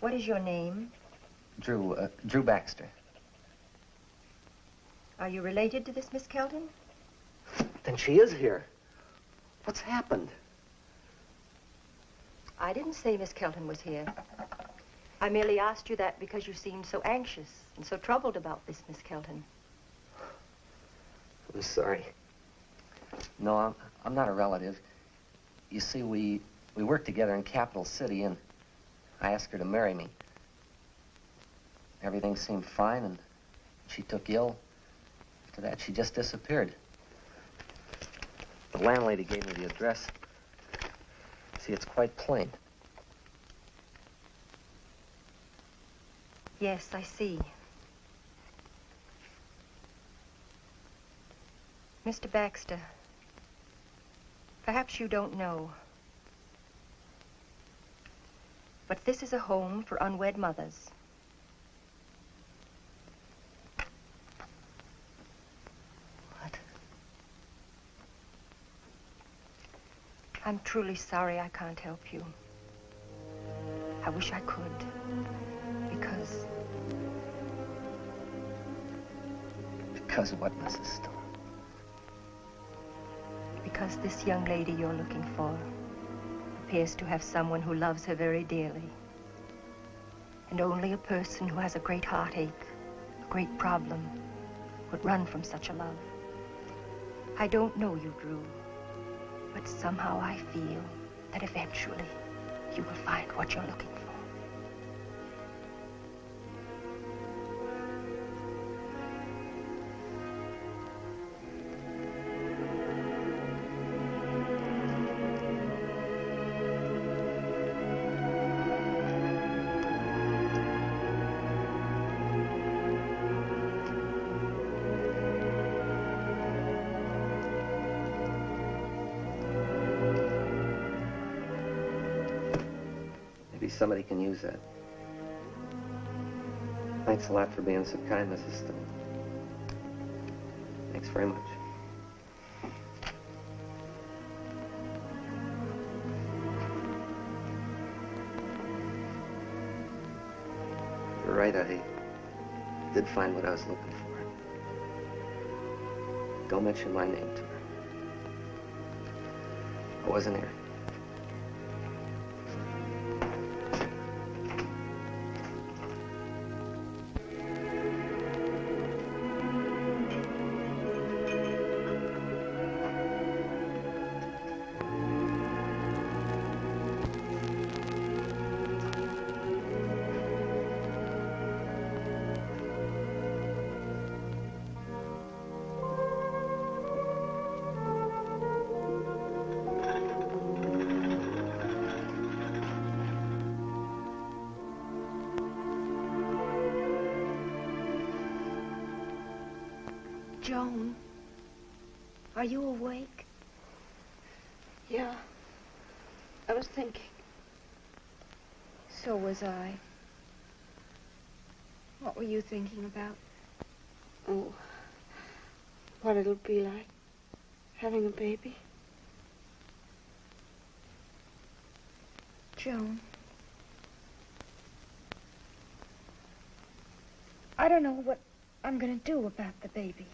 What is your name? Drew Baxter. Are you related to this Miss Kelton? Then she is here. What's happened? I didn't say Miss Kelton was here. I merely asked you that because you seemed so anxious and so troubled about this Miss Kelton. I'm sorry. No, I'm not a relative. You see, we worked together in Capital City, and I asked her to marry me. Everything seemed fine, and she took ill. After that, she just disappeared. The landlady gave me the address. See, it's quite plain. Yes, I see. Mr. Baxter, perhaps you don't know, but this is a home for unwed mothers. I'm truly sorry I can't help you. I wish I could, because... Because what, Mrs. Stone? Because this young lady you're looking for appears to have someone who loves her very dearly. And only a person who has a great heartache, a great problem, would run from such a love. I don't know you, Drew. But somehow I feel that eventually you will find what you're looking for. somebody can use that. Thanks a lot for being so kind, Mrs. Stone. Thanks very much. You're right, I did find what I was looking for. Don't mention my name to her. I wasn't here. Joan, are you awake? Yeah. I was thinking. So was I. What were you thinking about? Oh, what it'll be like having a baby. Joan, I don't know what I'm going to do about the baby.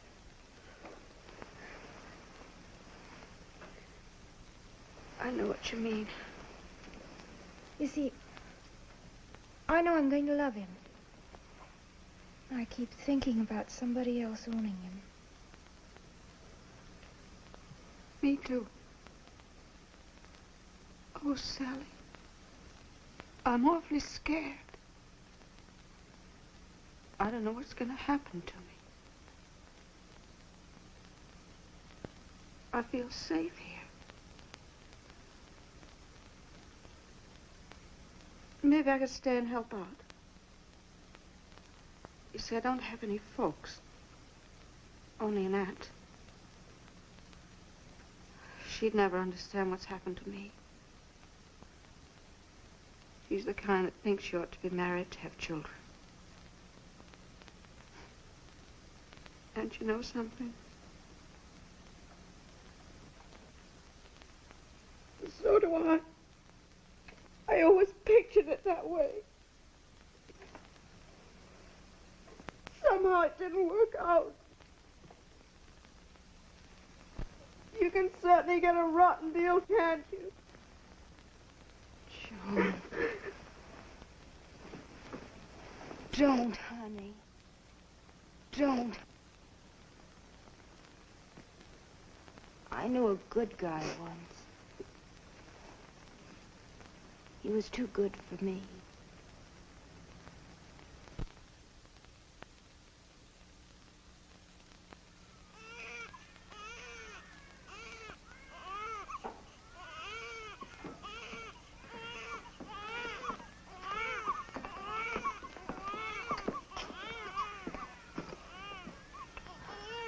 I know what you mean. You see, I know I'm going to love him. I keep thinking about somebody else owning him. Me too. Oh, Sally. I'm awfully scared. I don't know what's going to happen to me. I feel safe here. Maybe I could stay and help out. You see, I don't have any folks. Only an aunt. She'd never understand what's happened to me. She's the kind that thinks she ought to be married to have children. And you know something? So do I. I always pictured it that way. Somehow it didn't work out. You can certainly get a rotten deal, can't you? Joan. Don't, honey. Don't. I knew a good guy once. He was too good for me.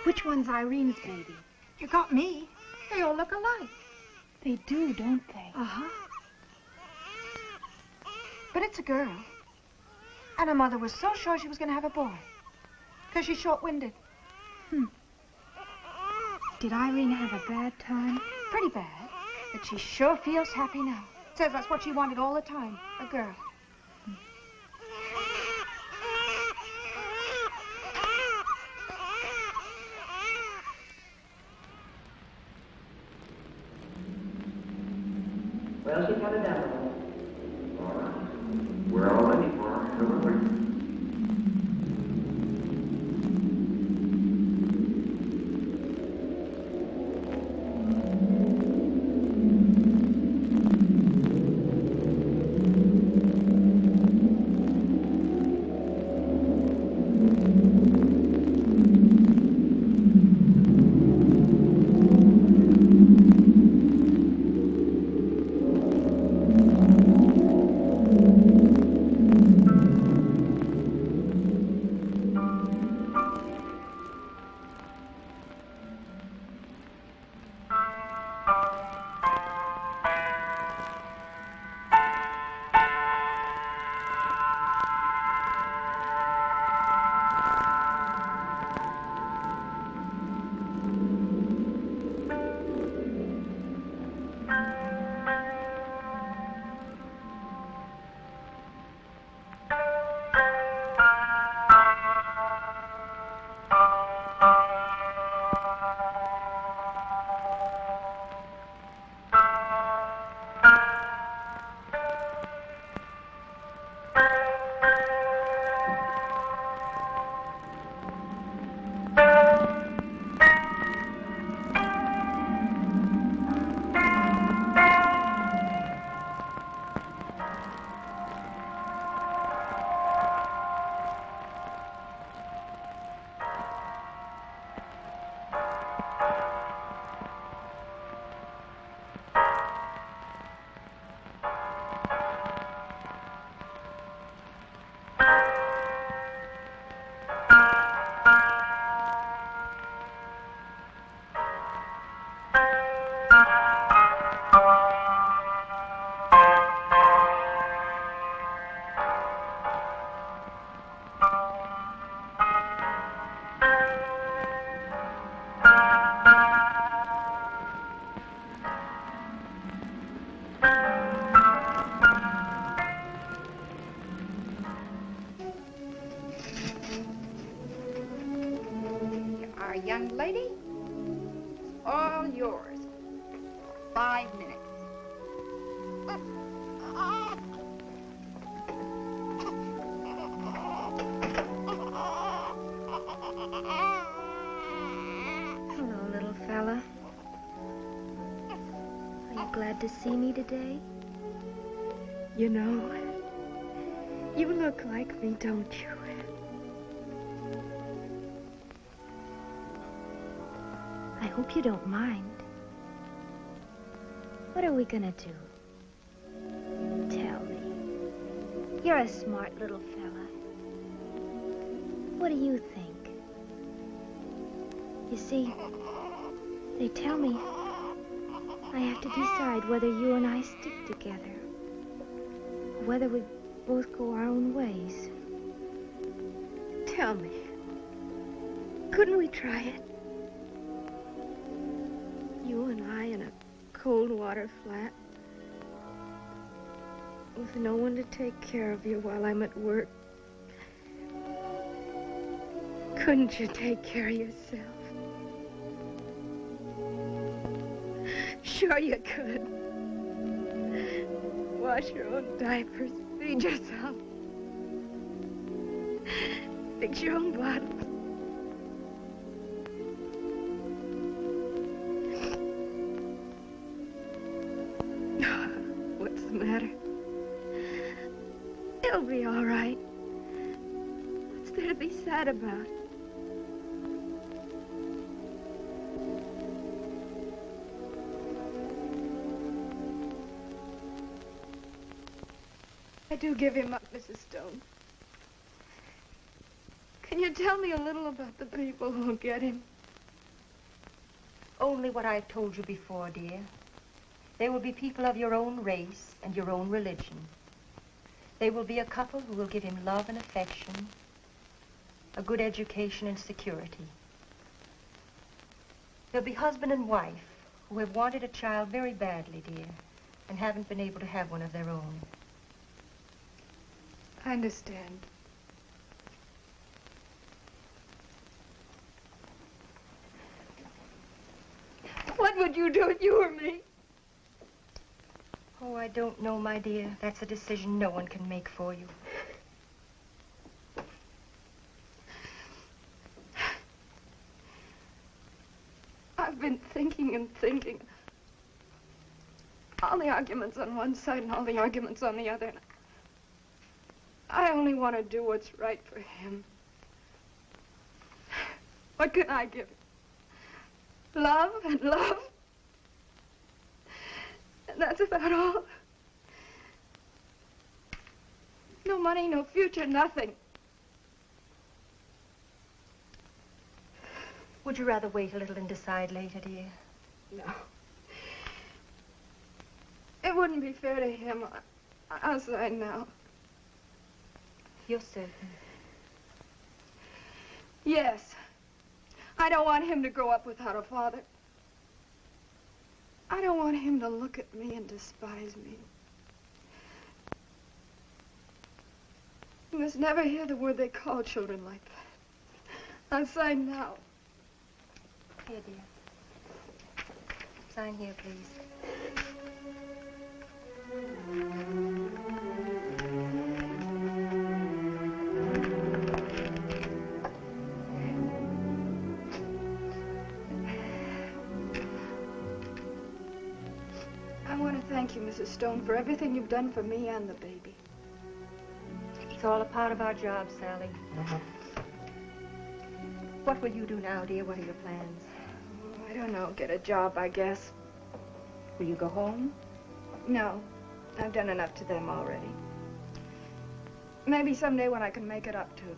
Which one's Irene's baby? You got me. They all look alike. They do, don't they? Uh-huh. But it's a girl. And her mother was so sure she was going to have a boy. Because she's short-winded. Did Irene have a bad time? Pretty bad. But she sure feels happy now. Says that's what she wanted all the time. A girl. Well, she got it down. All right. We're all ready for her. Remember. Young lady, all yours. 5 minutes. Hello, little fella. Are you glad to see me today? You know, you look like me, don't you? I hope you don't mind. What are we gonna do? Tell me. You're a smart little fella. What do you think? You see, they tell me I have to decide whether you and I stick together, or whether we both go our own ways. Tell me, couldn't we try it? You and I in a cold water flat, with no one to take care of you while I'm at work. Couldn't you take care of yourself? Sure you could. Wash your own diapers, feed yourself, fix your own bottles. What's the matter? It'll be all right. What's there to be sad about? I do give him up, Mrs. Stone. Can you tell me a little about the people who'll get him? Only what I've told you before, dear. They will be people of your own race and your own religion. They will be a couple who will give him love and affection, a good education and security. They'll be husband and wife who have wanted a child very badly, dear, and haven't been able to have one of their own. I understand. What would you do if you were me? Oh, I don't know, my dear. That's a decision no one can make for you. I've been thinking and thinking. All the arguments on one side and all the arguments on the other. I only want to do what's right for him. What can I give him? Love and love. And that's about all. No money, no future, nothing. Would you rather wait a little and decide later, dear? No. It wouldn't be fair to him. I'll sign now. You're certain? Yes. I don't want him to grow up without a father. I don't want him to look at me and despise me. You must never hear the word they call children like that. I'll sign now. Here, dear. Sign here, please. Thank you, Mrs. Stone, for everything you've done for me and the baby. It's all a part of our job, Sally. What will you do now, dear? What are your plans? Oh, I don't know. Get a job, I guess. Will you go home? No. I've done enough to them already. Maybe someday when I can make it up to them.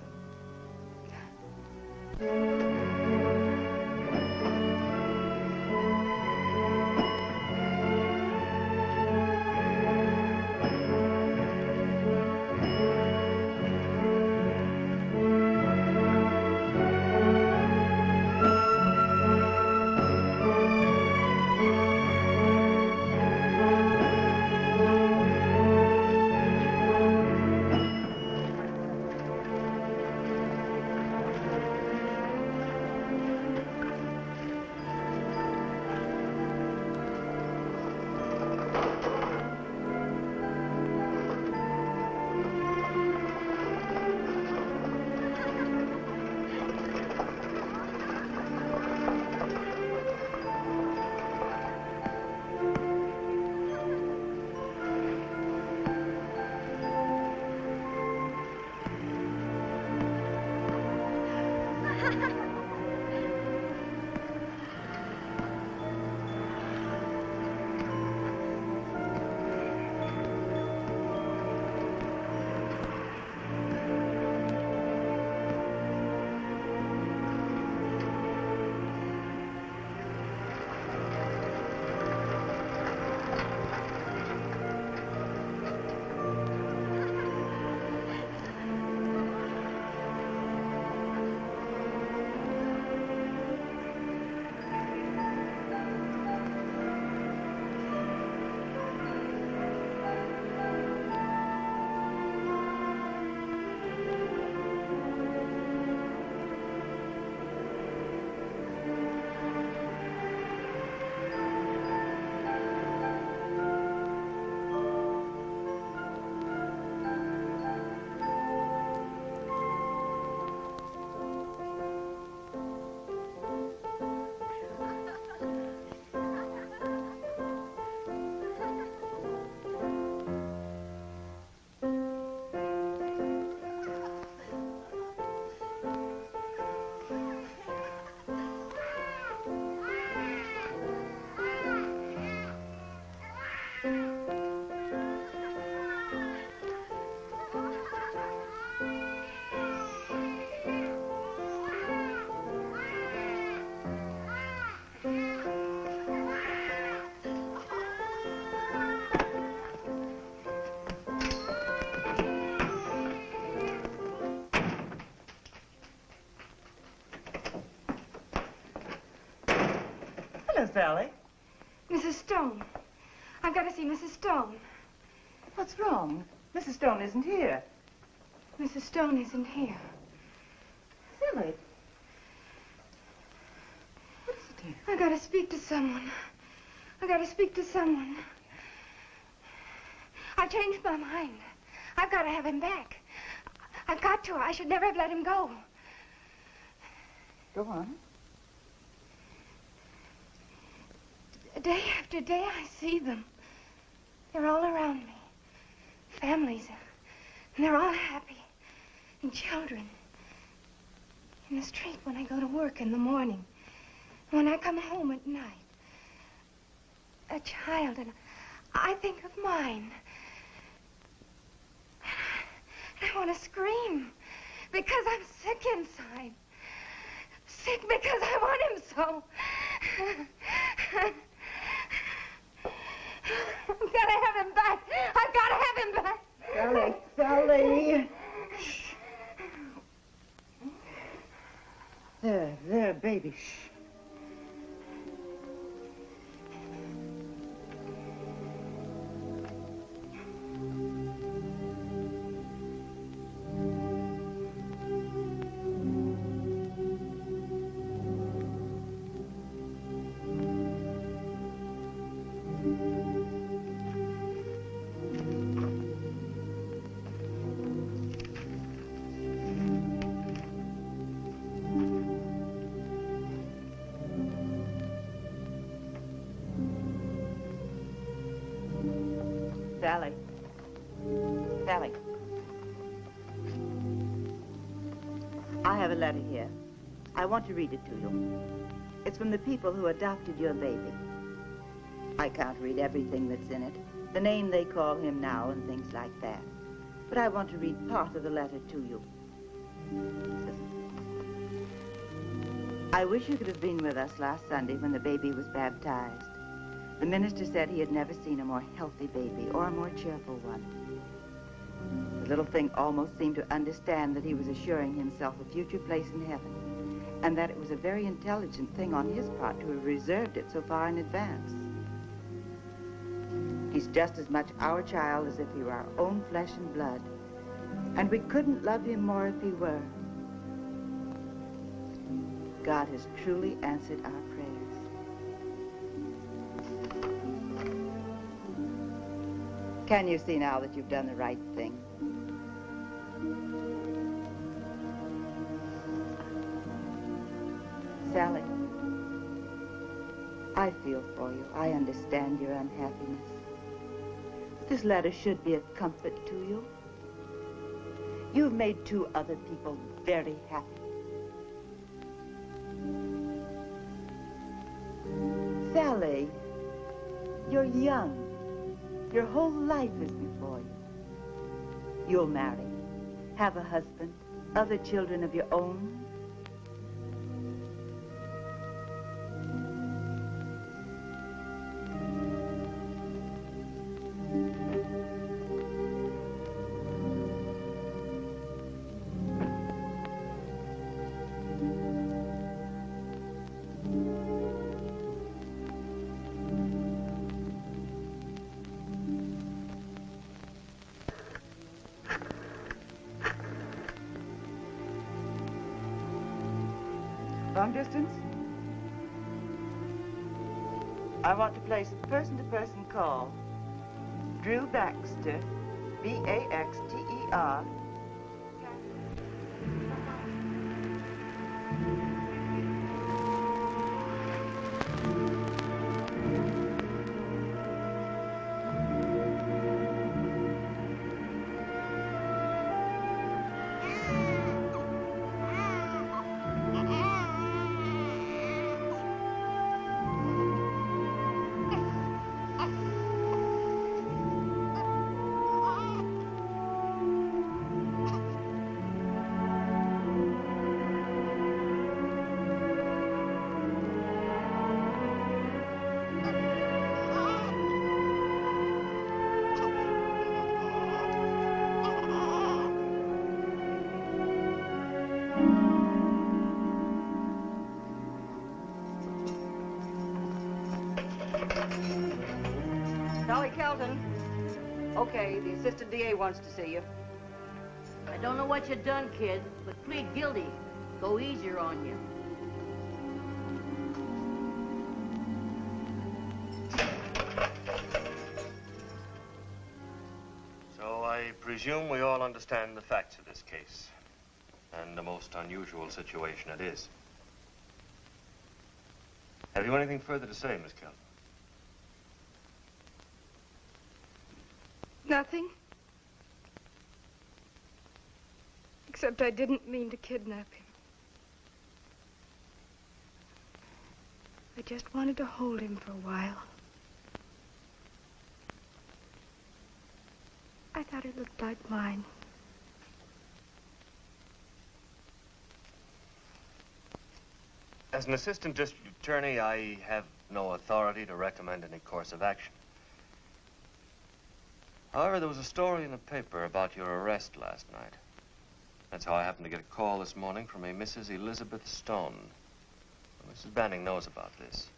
Hello, Sally. Mrs. Stone. I've got to see Mrs. Stone. What's wrong? Mrs. Stone isn't here. Mrs. Stone isn't here. Sally. What is it, dear? I've got to speak to someone. I've got to speak to someone. I've changed my mind. I've got to have him back. I've got to. I should never have let him go. Go on. Day after day, I see them. They're all around me. Families. And they're all happy. And children. In the street when I go to work in the morning. When I come home at night. A child, and I think of mine. And I want to scream. Because I'm sick inside. Sick because I want him so. I've got to have him back. I've got to have him back. Sally, Sally. Shh. There, baby. Shh. Sally. Sally. I have a letter here. I want to read it to you. It's from the people who adopted your baby. I can't read everything that's in it, the name they call him now and things like that. But I want to read part of the letter to you. It says, I wish you could have been with us last Sunday when the baby was baptized. The minister said he had never seen a more healthy baby or a more cheerful one. The little thing almost seemed to understand that he was assuring himself a future place in heaven, and that it was a very intelligent thing on his part to have reserved it so far in advance. He's just as much our child as if he were our own flesh and blood, and we couldn't love him more if he were. God has truly answered our prayers. Can you see now that you've done the right thing? Sally, I feel for you. I understand your unhappiness. This letter should be a comfort to you. You've made 2 other people very happy. Sally, you're young. Your whole life is before you. You'll marry, have a husband, other children of your own. Long distance? I want to place a person-to-person call. Drew Baxter, B-A-X-T-E-R. Sally Kelton. Okay, the assistant DA wants to see you. I don't know what you done, kid, but plead guilty. Go easier on you. So I presume we all understand the facts of this case, and the most unusual situation it is. Have you anything further to say, Miss Kelton? Nothing. Except I didn't mean to kidnap him. I just wanted to hold him for a while. I thought it looked like mine. As an assistant district attorney, I have no authority to recommend any course of action. However, there was a story in the paper about your arrest last night. That's how I happened to get a call this morning from a Mrs. Elizabeth Stone. Mrs. Banning knows about this.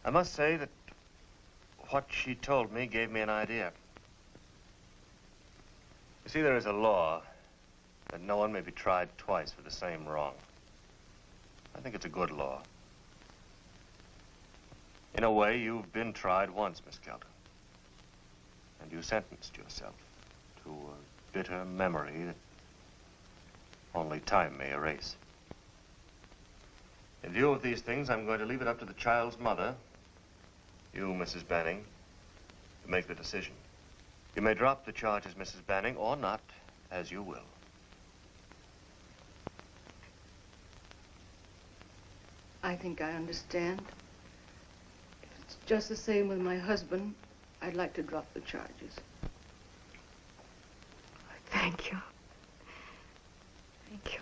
I must say that what she told me gave me an idea. You see, there is a law that no one may be tried twice for the same wrong. I think it's a good law. In a way, you've been tried once, Miss Kelton. And you sentenced yourself to a bitter memory that only time may erase. In view of these things, I'm going to leave it up to the child's mother, you, Mrs. Banning, to make the decision. You may drop the charges, Mrs. Banning, or not, as you will. I think I understand. If it's just the same with my husband, I'd like to drop the charges. Thank you. Thank you.